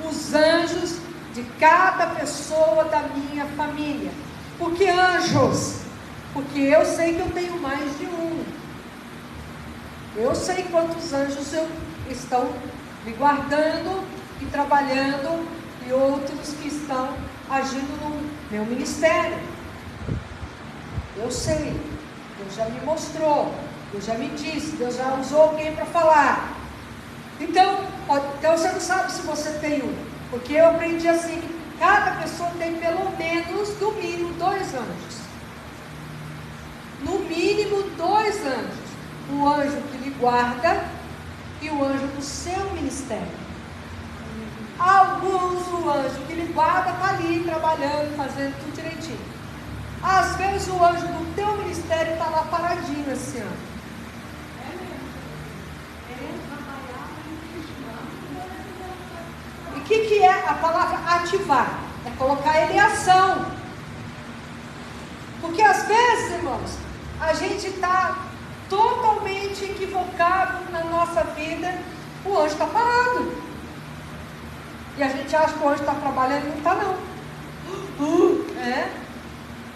os anjos de cada pessoa da minha família. Por que anjos? Porque eu sei que eu tenho mais de um. Eu sei quantos anjos estão me guardando e trabalhando, e outros que estão agindo no meu ministério. Eu sei, Deus já me mostrou, Deus já me disse, Deus já usou alguém para falar. Então você não sabe se você tem um, porque eu aprendi assim, que cada pessoa tem pelo menos, no mínimo, 2 anjos. No mínimo 2 anjos. O anjo que lhe guarda e o anjo do seu ministério. Alguns, o anjo que lhe guarda está ali trabalhando, fazendo tudo direitinho. Às vezes o anjo do teu ministério está lá paradinho assim, ó. E o que é a palavra ativar? É colocar ele em ação. Porque às vezes, irmãos, a gente está totalmente equivocado na nossa vida, o anjo está parado. E a gente acha que o anjo está trabalhando, não está não.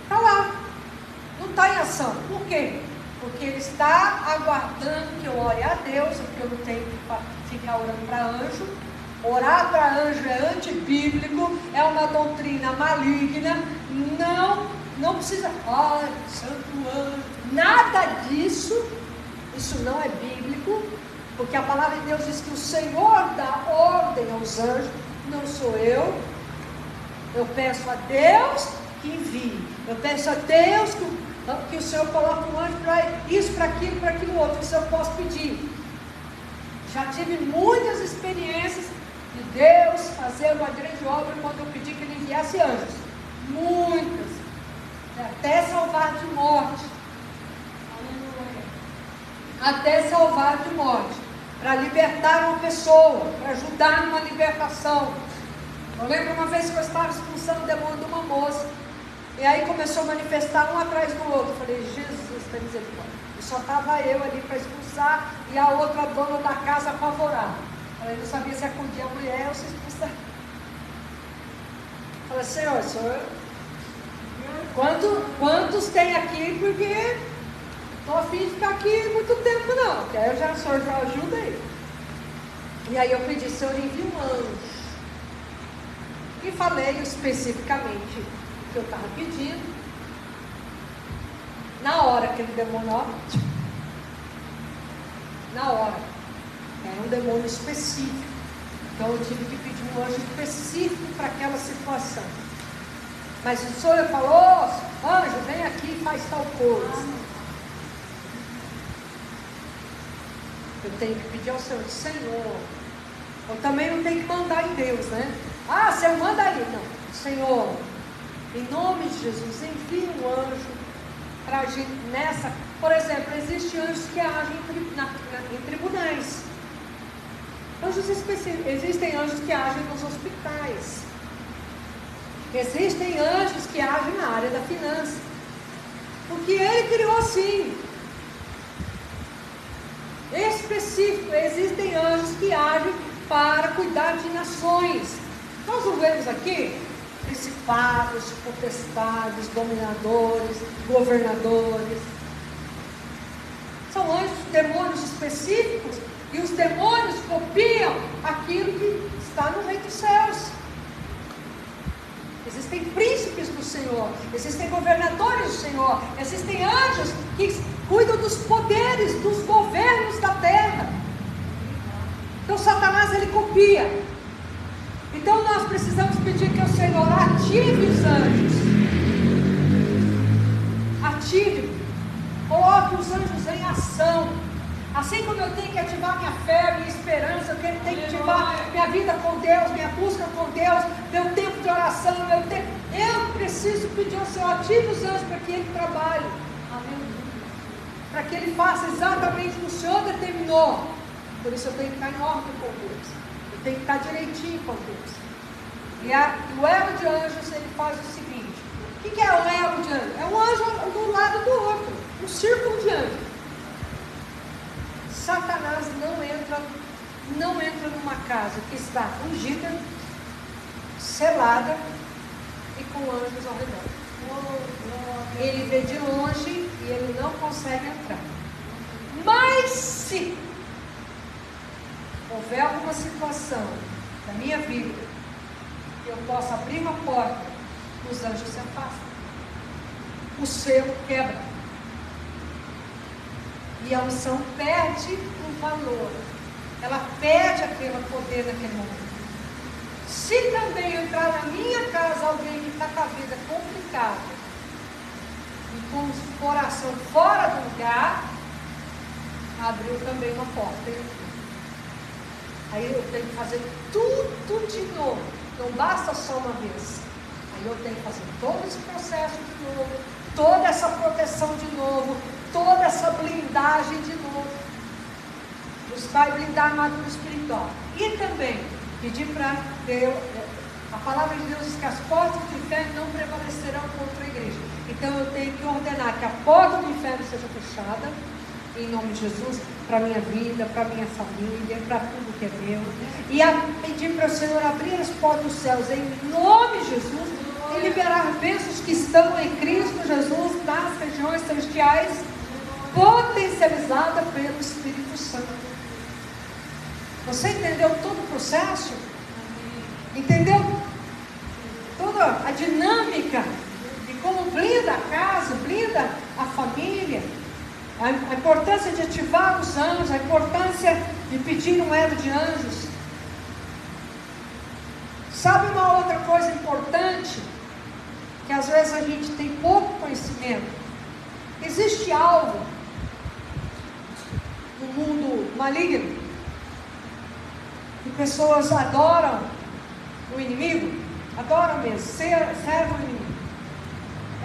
Está lá. Não está em ação. Por quê? Porque ele está aguardando que eu ore a Deus, porque eu não tenho que ficar orando para anjo. Orar para anjo é antibíblico, é uma doutrina maligna. Não precisa, ai, santo anjo. Nada isso não é bíblico, porque a palavra de Deus diz que o Senhor dá ordem aos anjos, não sou eu. Eu peço a Deus que envie, eu peço a Deus que o Senhor coloque um anjo para isso, para aquilo outro, isso eu posso pedir. Já tive muitas experiências de Deus fazer uma grande obra quando eu pedi que Ele enviasse anjos, muitas, até salvar de morte, para libertar uma pessoa, para ajudar numa libertação. Eu lembro uma vez que eu estava expulsando o demônio de uma moça, e aí começou a manifestar um atrás do outro. Eu falei, Jesus, tem misericórdia. E só estava eu ali para expulsar, e a outra dona da casa apavorada. Eu não sabia se acudia a mulher ou se expulsar. Eu falei, Senhor, quantos tem aqui, porque não estou a fim de ficar aqui muito tempo não, porque aí o Senhor já ajuda aí. E aí eu pedi, Senhor, envia um anjo. E falei especificamente o que eu estava pedindo. Na hora aquele demônio, na hora, era um demônio específico. Então eu tive que pedir um anjo específico para aquela situação. Mas o Senhor falou, anjo, vem aqui e faz tal coisa. Eu tenho que pedir ao Senhor, Senhor, eu também não tenho que mandar em Deus, né? Ah, Senhor, manda aí. Não, Senhor, em nome de Jesus, envie um anjo para agir nessa. Por exemplo, existem anjos que agem em tribunais. Anjos específicos. Existem anjos que agem nos hospitais. Existem anjos que agem na área da finança. Porque Ele criou assim. Específico. Existem anjos que agem para cuidar de nações. Nós não vemos aqui principados, potestades, dominadores, governadores. São anjos, demônios específicos, e os demônios copiam aquilo que está no reino dos céus. Existem príncipes do Senhor, existem governadores do Senhor, existem anjos que cuidam dos poderes, dos governos da terra. Então Satanás, ele copia. Então nós precisamos pedir que o Senhor ative os anjos. Ative. Coloque os anjos em ação. Assim como eu tenho que ativar minha fé, minha esperança, eu tenho que ativar minha vida com Deus, minha busca com Deus, meu tempo de oração, eu preciso pedir ao Senhor, ative os anjos para que Ele trabalhe. Amém. Para que Ele faça exatamente o que o Senhor determinou. Por isso eu tenho que estar em ordem com Deus. Tem que estar direitinho com Deus. E o elo de anjos, ele faz o seguinte. O que é o elo de anjos? É um anjo do lado do outro. Um círculo de anjos. Satanás não entra numa casa que está ungida, selada e com anjos ao redor. Ele vê de longe e ele não consegue entrar. Mas se houver alguma situação na minha vida que eu possa abrir uma porta, os anjos se afastam, o selo quebra e a unção perde o valor, ela perde aquele poder naquele momento. Se também entrar na minha casa alguém que está com a vida complicada e com o coração fora do lugar, abriu também uma porta. Aí eu tenho que fazer tudo de novo. Não basta só uma vez. Aí eu tenho que fazer todo esse processo de novo, toda essa proteção de novo, toda essa blindagem de novo. Buscar e blindar a armadura espiritual. E também pedir para Deus. A palavra de Deus diz que as portas do inferno não prevalecerão contra a igreja. Então eu tenho que ordenar que a porta do inferno seja fechada, em nome de Jesus, para a minha vida, para a minha família, para tudo que é meu. E pedir para o Senhor abrir as portas dos céus, em nome de Jesus, e liberar bênçãos que estão em Cristo Jesus, nas regiões celestiais, potencializada pelo Espírito Santo. Você entendeu todo o processo? Entendeu toda a dinâmica de como blinda a casa, blinda a família? A importância de ativar os anjos, a importância de pedir um elo de anjos. Sabe uma outra coisa importante, que às vezes a gente tem pouco conhecimento? Existe algo no mundo maligno, que pessoas adoram o inimigo, adoram mesmo, servem o inimigo.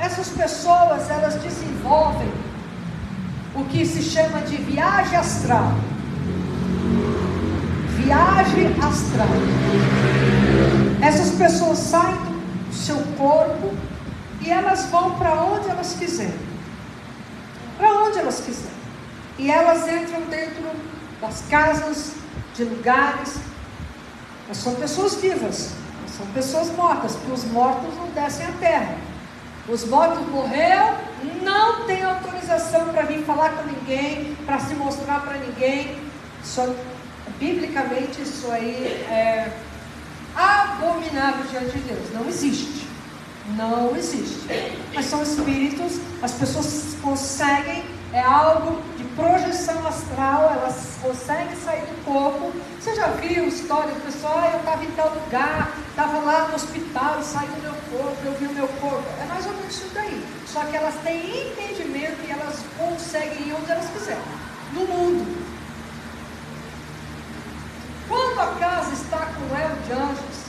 Essas pessoas, elas desenvolvem o que se chama de viagem astral. Viagem astral. Essas pessoas saem do seu corpo e elas vão para onde elas quiserem. Para onde elas quiserem. E elas entram dentro das casas, de lugares. Mas são pessoas vivas, não são pessoas mortas, porque os mortos não descem à terra. Os mortos morreram, não tem autorização para vir falar com ninguém, para se mostrar para ninguém. Biblicamente isso aí é abominável diante de Deus. Não existe. Não existe. Mas são espíritos, as pessoas conseguem, é algo de projeção astral, elas conseguem sair do corpo. Você já viu história do pessoal, eu estava em tal lugar, estava lá no hospital e saí do meu corpo, eu vi o meu corpo. É mais ou menos isso daí. Só que elas têm entendimento e elas conseguem ir onde elas quiserem, no mundo. Quando a casa está com o elo de anjos,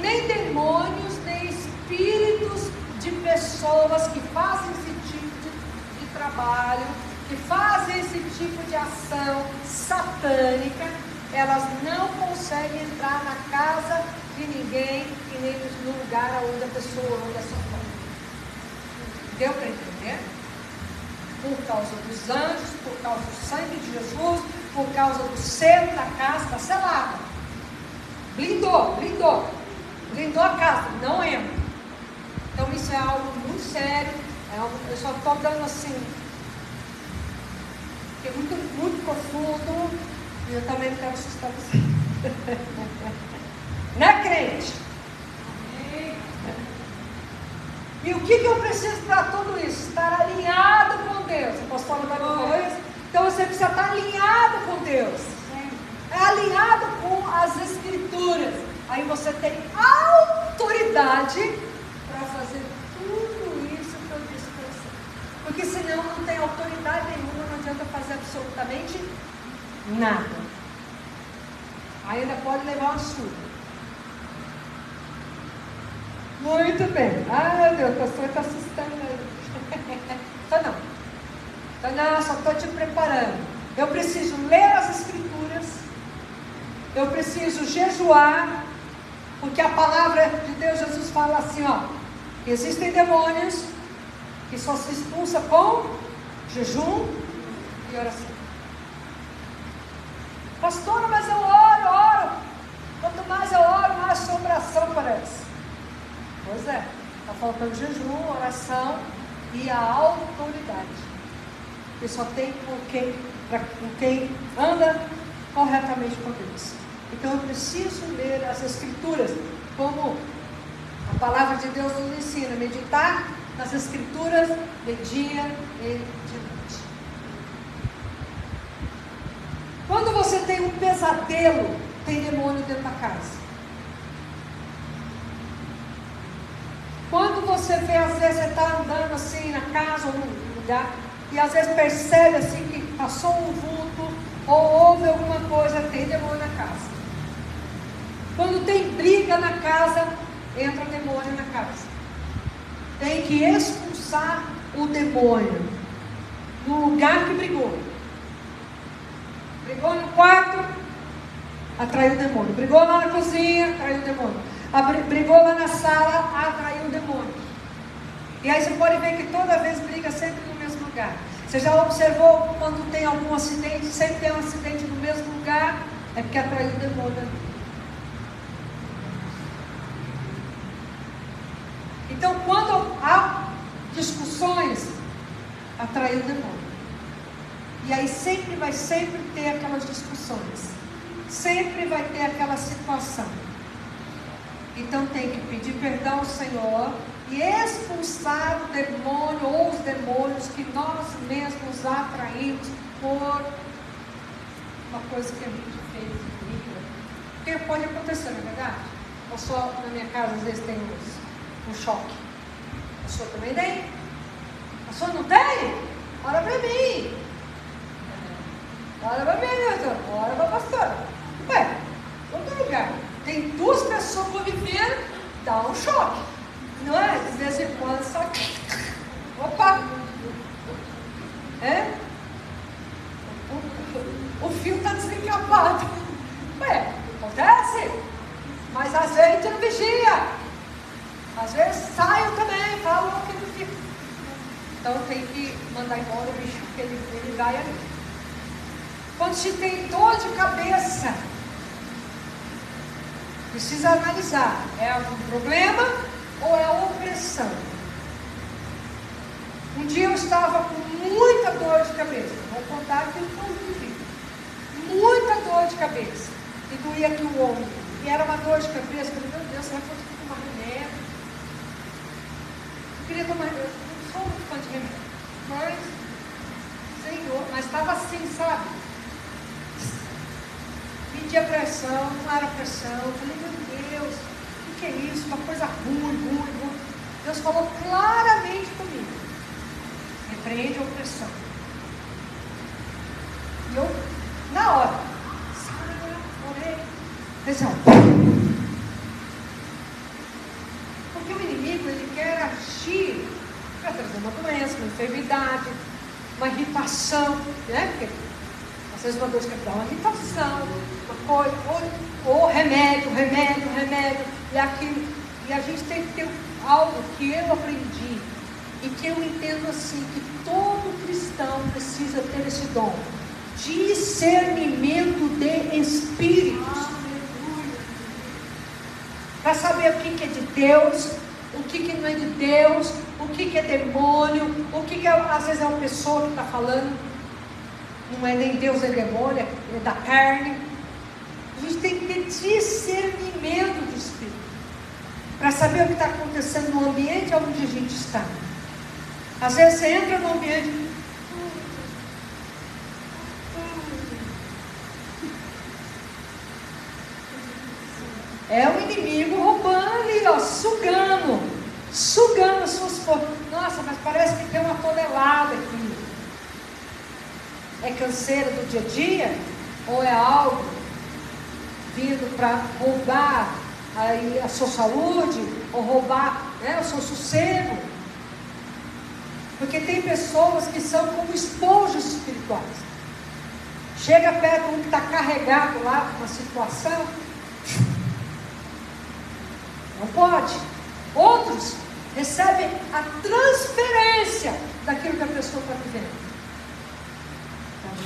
nem demônios, nem espíritos de pessoas que fazem esse tipo de trabalho, que fazem esse tipo de ação satânica, elas não conseguem entrar na casa de ninguém e nem no lugar onde a pessoa anda sofrendo. Deu para entender? Por causa dos anjos, por causa do sangue de Jesus, por causa do selo da casa, está selada. Blindou a casa, não entra. Então isso é algo muito sério, eu só estou dando assim, que é muito profundo, e eu também não quero assustar você. Né, crente? E o que eu preciso para tudo isso? Estar alinhado com Deus. Eu posso falar alguma coisa? Então você precisa estar alinhado com Deus. É alinhado com as Escrituras. Aí você tem autoridade para fazer tudo isso que eu disse para você. Porque senão não tem autoridade nenhuma, não adianta fazer absolutamente nada. Ainda pode levar uma surra. Muito bem. Ai, meu Deus, o pastor está assustando aí. Então não, só estou te preparando. Eu preciso ler as Escrituras. Eu preciso jejuar. Porque a palavra de Deus, Jesus fala assim, ó. Existem demônios que só se expulsa com jejum e oração. Pastora, mas eu oro. Quanto mais eu oro, mais assombração parece. Pois é, está faltando jejum, oração e a autoridade. Que só tem com quem anda corretamente com Deus. Então eu preciso ler as Escrituras, como a palavra de Deus nos ensina, meditar nas Escrituras de dia e de noite. Quando você tem um pesadelo, tem demônio dentro da casa. Quando você vê, às vezes você está andando assim na casa ou no lugar, e às vezes percebe assim que passou um vulto, ou houve alguma coisa, tem demônio na casa. Quando tem briga na casa, entra demônio na casa. Tem que expulsar o demônio no lugar que brigou. Brigou no quarto, atraiu o demônio. Brigou lá na cozinha, atraiu o demônio. Brigou lá na sala, atraiu o demônio. E aí você pode ver que toda vez briga sempre no mesmo lugar. Você já observou quando tem algum acidente, sempre tem um acidente no mesmo lugar, é porque atraiu o demônio ali. Então, quando há discussões, atraiu o demônio. E aí sempre vai ter aquelas discussões. Sempre vai ter aquela situação. Então tem que pedir perdão ao Senhor, e expulsar o demônio ou os demônios que nós mesmos atraímos por uma coisa que a gente fez. Porque pode acontecer, não é verdade? Eu só na minha casa às vezes tem um choque. A sua também tem? A sua não tem? Olha para mim. Olha para mim, doutor. Olha para a pastora. Ué, todo lugar. Tem duas pessoas convivendo, dá um choque. Não é? De vez em quando só. Opa! É? O fio está desencapado. Ué, acontece? Mas às vezes a gente não vigia. Às vezes saio também, falo o que não fica. Então tem que mandar embora o bicho, que ele vai ali. Quando se tem dor de cabeça, precisa analisar, é algum problema ou é opressão? Um dia eu estava com muita dor de cabeça, vou contar aqui o que eu vivi. Muita dor de cabeça, e doía aqui o ombro, e era uma dor de cabeça, eu falei, meu Deus, será que eu tenho que tomar remédio? Eu queria tomar remédio, eu não sou muito fã de remédio, mas, Senhor, mas estava assim, sabe? Media pressão, não era pressão. Eu falei, meu Deus, o que é isso? Uma coisa ruim. Deus falou claramente comigo. Repreende a opressão. E eu, na hora, orei. Atenção. Porque o inimigo, ele quer agir para trazer uma doença, uma enfermidade, uma irritação, né? Porque às vezes uma dor de cabeça, uma irritação, uma coisa, ou remédio, e aquilo. E a gente tem que ter algo que eu aprendi e que eu entendo assim, que todo cristão precisa ter esse dom. Discernimento de espíritos. Para saber o que é de Deus, o que não é de Deus, o que é demônio, o que às vezes é uma pessoa que está falando. Não é nem Deus, é demônio, é da carne. A gente tem que ter discernimento do Espírito. Para saber o que está acontecendo no ambiente onde a gente está. Às vezes você entra no ambiente. É o inimigo roubando ali, ó, sugando as suas forças. Nossa, mas parece que tem uma tonelada aqui. É canseira do dia a dia? Ou é algo vindo para roubar aí a sua saúde? Ou roubar, né, o seu sossego? Porque tem pessoas que são como esponjas espirituais. Chega perto um que está carregado lá com uma situação. Não pode. Outros recebem a transferência daquilo que a pessoa está vivendo.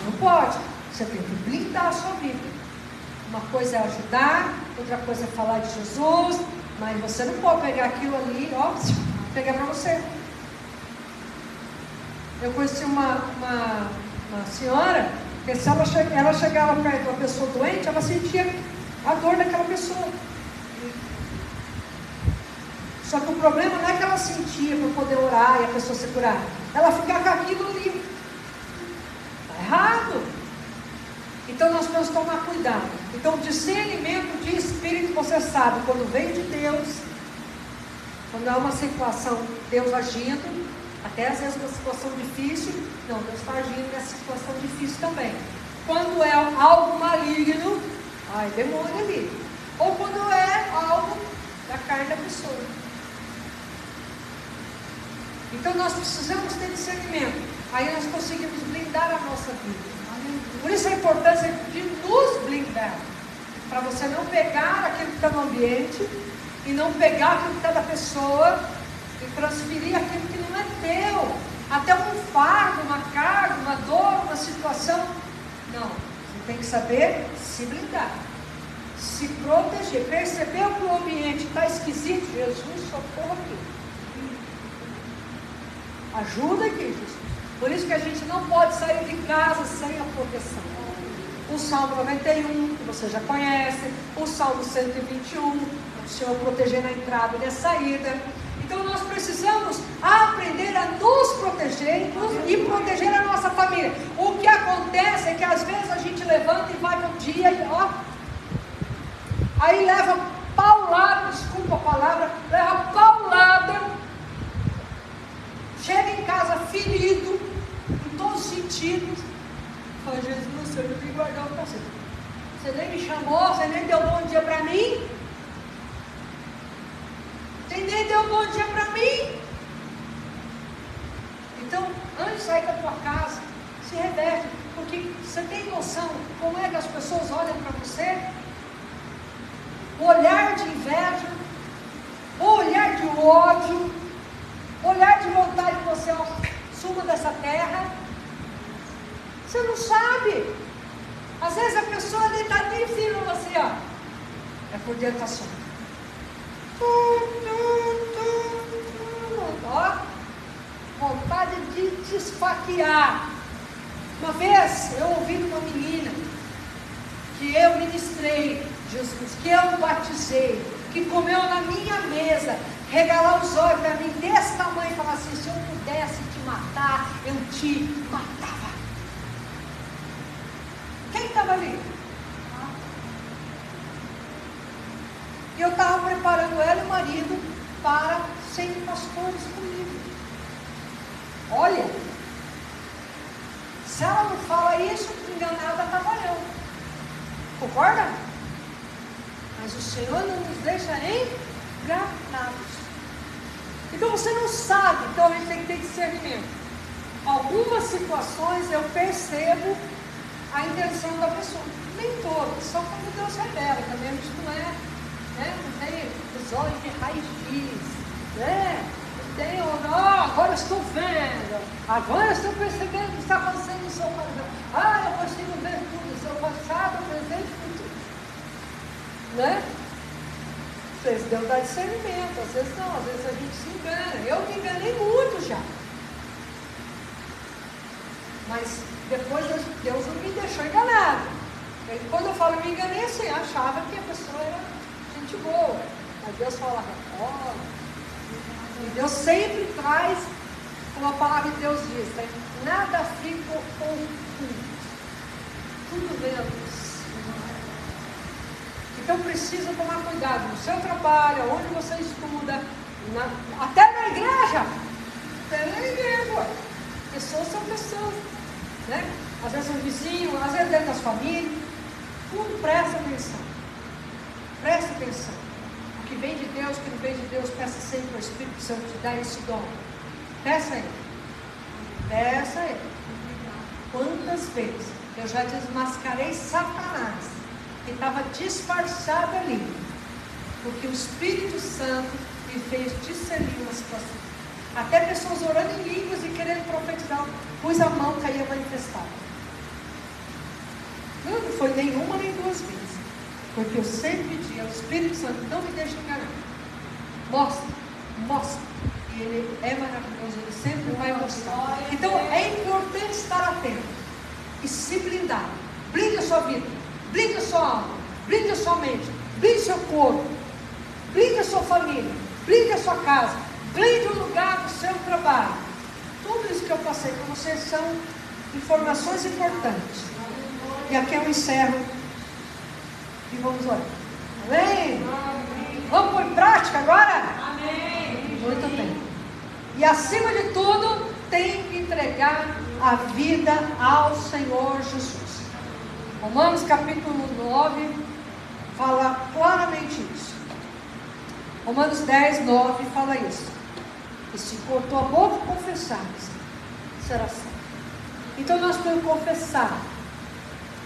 Não pode. Você tem que blindar a sua vida. Uma coisa é ajudar, outra coisa é falar de Jesus, mas você não pode pegar aquilo ali, ó, pegar para você. Eu conheci uma senhora que se ela chegava perto de uma pessoa doente, ela sentia a dor daquela pessoa. Só que o problema não é que ela sentia para poder orar e a pessoa se curar. Ela ficava com aquilo ali. Errado. Então nós temos que tomar cuidado. Então discernimento de espírito, você sabe quando vem de Deus, quando há uma situação, Deus agindo, até às vezes uma situação difícil, não, Deus está agindo nessa situação difícil também. Quando é algo maligno, ai, demônio ali. Ou quando é algo da carne da pessoa. Então nós precisamos ter discernimento. Aí nós conseguimos blindar a nossa vida. Por isso a importância de nos blindar. Para você não pegar aquilo que está no ambiente e não pegar aquilo que está da pessoa e transferir aquilo que não é teu. Até um fardo, uma carga, uma dor, uma situação. Não, você tem que saber se blindar. Se proteger. Percebeu que o ambiente está esquisito? Jesus, socorro aqui. Ajuda aqui, Jesus. Por isso que a gente não pode sair de casa sem a proteção. O Salmo 91, que você já conhece, o Salmo 121, o Senhor protegendo a entrada e a saída. Então nós precisamos aprender a nos proteger e proteger a nossa família. O que acontece é que às vezes a gente levanta e vai no dia e ó, aí leva paulada, desculpa a palavra, leva paulada, chega em casa ferido, em todos os sentidos. Fala, Jesus, Senhor, eu tenho que guardar o conselho. Você nem me chamou, você nem deu bom dia para mim. Você nem deu bom dia para mim. Então, antes de sair da tua casa, se reverte, porque você tem noção como é que as pessoas olham para você? O olhar de inveja, o olhar de ódio, o olhar de vontade de você, ó, suma dessa terra. Você não sabe. Às vezes a pessoa nem está nem em cima de você, ó. É por dentro, tá só. Ó, vontade de te esfaquear. Uma vez eu ouvi de uma menina que eu ministrei Jesus, que eu batizei, que comeu na minha mesa, regalar os olhos para mim desse tamanho e falar assim: se eu pudesse te matar, eu te matava. Quem estava ali? E eu estava preparando ela e o marido para serem pastores comigo. Olha, se ela não fala isso, enganada estava eu. Concorda? Mas o Senhor não nos deixa enganados. Então você não sabe, então a gente tem que ter discernimento. Algumas situações eu percebo a intenção da pessoa. Nem todas, só quando Deus revela. Também a gente não é, né? Não tem os olhos de raiz, né? Não tem, agora eu estou vendo, agora eu estou percebendo o que está acontecendo no seu coração. Eu consigo ver tudo, o seu passado, o presente, tudo. Né? Deus dá discernimento, às vezes não, às vezes a gente se engana. Eu me enganei muito já. Mas depois Deus não me deixou enganado. Quando eu falo me enganei, assim, eu achava que a pessoa era gente boa. Mas Deus fala, e Deus sempre traz, como a palavra de Deus diz, né? Nada fica oculto. Tudo vem à luz. Então precisa tomar cuidado no seu trabalho, onde você estuda, até na igreja. Até na igreja. Pessoas são pessoas. Né? Às vezes um vizinho, às vezes dentro das famílias. Tudo presta atenção. Presta atenção. O que vem de Deus, o que não vem de Deus, peça sempre ao Espírito Santo te dar esse dom. Peça a Ele. Peça a Ele. Quantas vezes eu já desmascarei Satanás, que estava disfarçado ali, porque o Espírito Santo me fez discernir uma situação. Até pessoas orando em línguas e querendo profetizar, pus a mão, caía manifestada. Não foi nenhuma nem duas vezes, porque eu sempre pedi ao Espírito Santo, não me deixe enganar. Mostra, mostra. E Ele é maravilhoso, Ele sempre vai mostrar. Então é importante estar atento e se blindar. Blinde a sua vida, blinde a sua alma, blinde a sua mente, blinde seu corpo, blinde a sua família, blinde a sua casa, blinde o lugar do seu trabalho. Tudo isso que eu passei para vocês são informações importantes. E aqui eu encerro e vamos orar. Amém? Vamos pôr em prática agora? Amém. Muito bem. E acima de tudo, tem que entregar a vida ao Senhor Jesus. Romanos capítulo 9 fala claramente isso. Romanos 10, 9 fala isso. E se com tua boca confessares, será salvo. Então nós temos que confessar.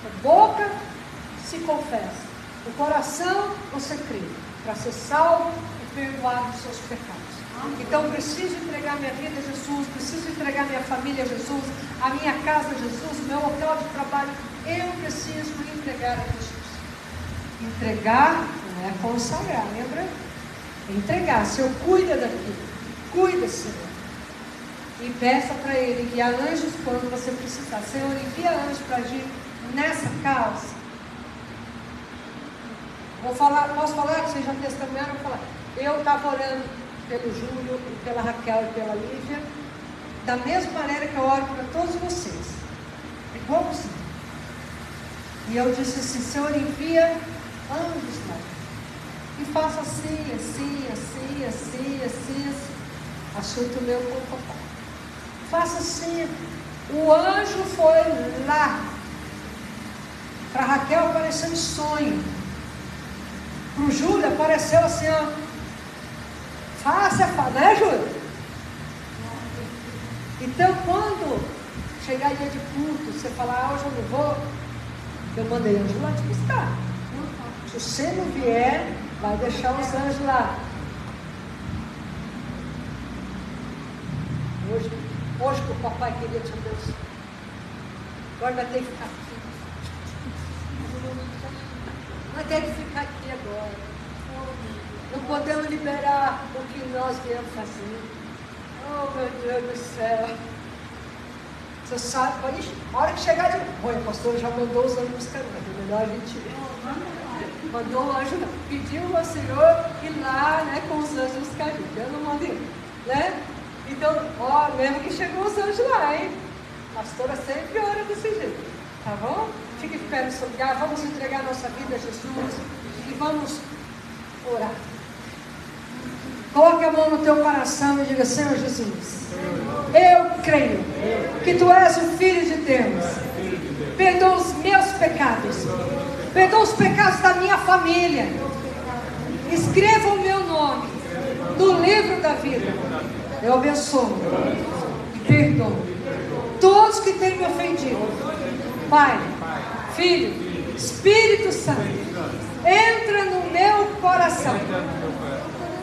A boca se confessa. O coração você crê. Para ser salvo e perdoar os seus pecados. Então preciso entregar minha vida a Jesus. Preciso entregar minha família a Jesus. A minha casa a Jesus. O meu local de trabalho. Eu preciso entregar a Jesus. Entregar não é consagrar, lembra? Entregar. Senhor, cuida daquilo. Cuida, Senhor. E peça para Ele enviar anjos quando você precisar. Senhor, envia anjos para agir nessa causa. Posso falar que vocês já testemunharam? Eu estava orando pelo Júlio, e pela Raquel e pela Lívia, da mesma maneira que eu oro para todos vocês. Igualzinho. E eu disse assim: Senhor, envia anjos lá. E faça assim, assim, assim, assim, assim, assim. Assunto meu com o papai. Faça assim. O anjo foi lá. Para Raquel apareceu em sonho. Para o Júlio apareceu assim, ó. Faça, né, Júlio? Então, quando chegar dia de culto, você falar, hoje eu não vou, eu mandei anjo lá te buscar. Se você não vier, vai deixar os anjos lá. Hoje que o papai queria te abençoar. Agora vai ter que ficar aqui. Vai ter que ficar aqui agora. Não podemos liberar o que nós viemos fazer. Oh, meu Deus do céu. Você sabe, a hora que chegar de... Olha, o pastor já mandou os anjos buscar. É melhor a gente ir. Mandou o anjo, pediu ao Senhor ir lá, né, com os anjos buscar. Eu não mandei, né? Então, ó, mesmo que chegou os anjos lá, hein? A pastora sempre ora desse jeito, tá bom? Fique de pé no seu lugar, vamos entregar nossa vida a Jesus e vamos orar. Coloque a mão no teu coração e diga: Senhor Jesus, eu creio que Tu és o Filho de Deus. Perdoa os meus pecados, perdoa os pecados da minha família. Escreva o meu nome no livro da vida. Eu abençoo e perdoo todos que têm me ofendido. Pai, Filho, Espírito Santo, entra no meu coração.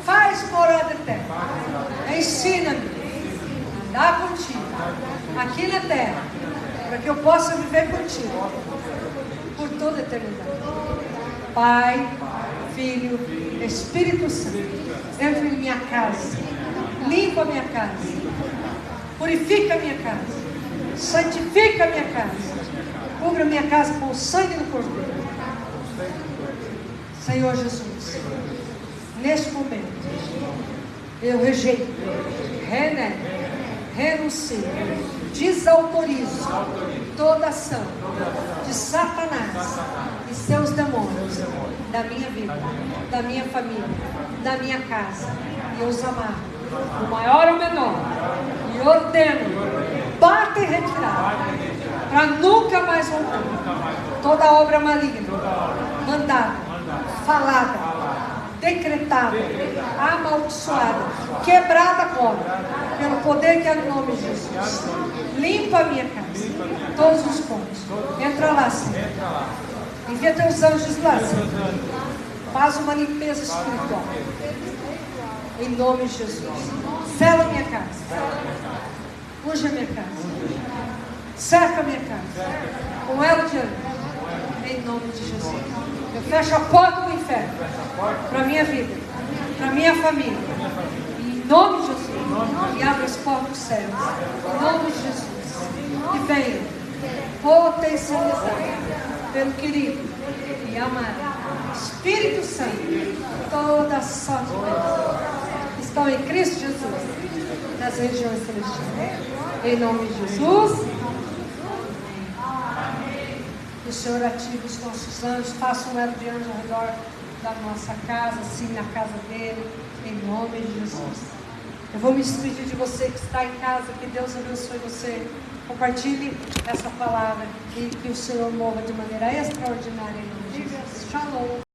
Faz morada eterna. Ensina-me a andar contigo aqui na terra, para que eu possa viver contigo por toda a eternidade. Pai, Filho, Espírito Santo, entra em minha casa, limpa a minha casa, purifica a minha casa, santifica a minha casa, cubra a minha casa com o sangue do Cordeiro. Senhor Jesus, neste momento, eu rejeito, renego, renuncio, desautorizo toda ação de Satanás e seus demônios da minha vida, da minha família, da minha casa. E eu os amarro, o maior ou menor, e ordeno, bata e retirar, para nunca mais voltar. Toda obra maligna, mandada, falada, decretada, amaldiçoada, quebrada agora, pelo poder que é no nome de Jesus. Limpa a minha casa, todos os pontos. Entra lá, Senhor. Envia teus anjos lá, Senhor. Faz uma limpeza espiritual. Em nome de Jesus. Sela minha casa. Unge a minha casa. Cerca a minha casa. Com ela de anjo. Em nome de Jesus. Eu fecho a porta do inferno para a minha vida, para a minha família. Em nome de Jesus. E abra as portas dos céus. Em nome de Jesus. E venha potencializar pelo querido e amado Espírito Santo toda a sorte que estão em Cristo Jesus nas regiões celestiais. Em nome de Jesus. Que o Senhor ative os nossos anjos, faça um elo de anjos ao redor da nossa casa, assim na casa dele, em nome de Jesus. Eu vou me despedir de você que está em casa, que Deus abençoe você. Compartilhe essa palavra e que o Senhor mova de maneira extraordinária em nome de Jesus. Shalom.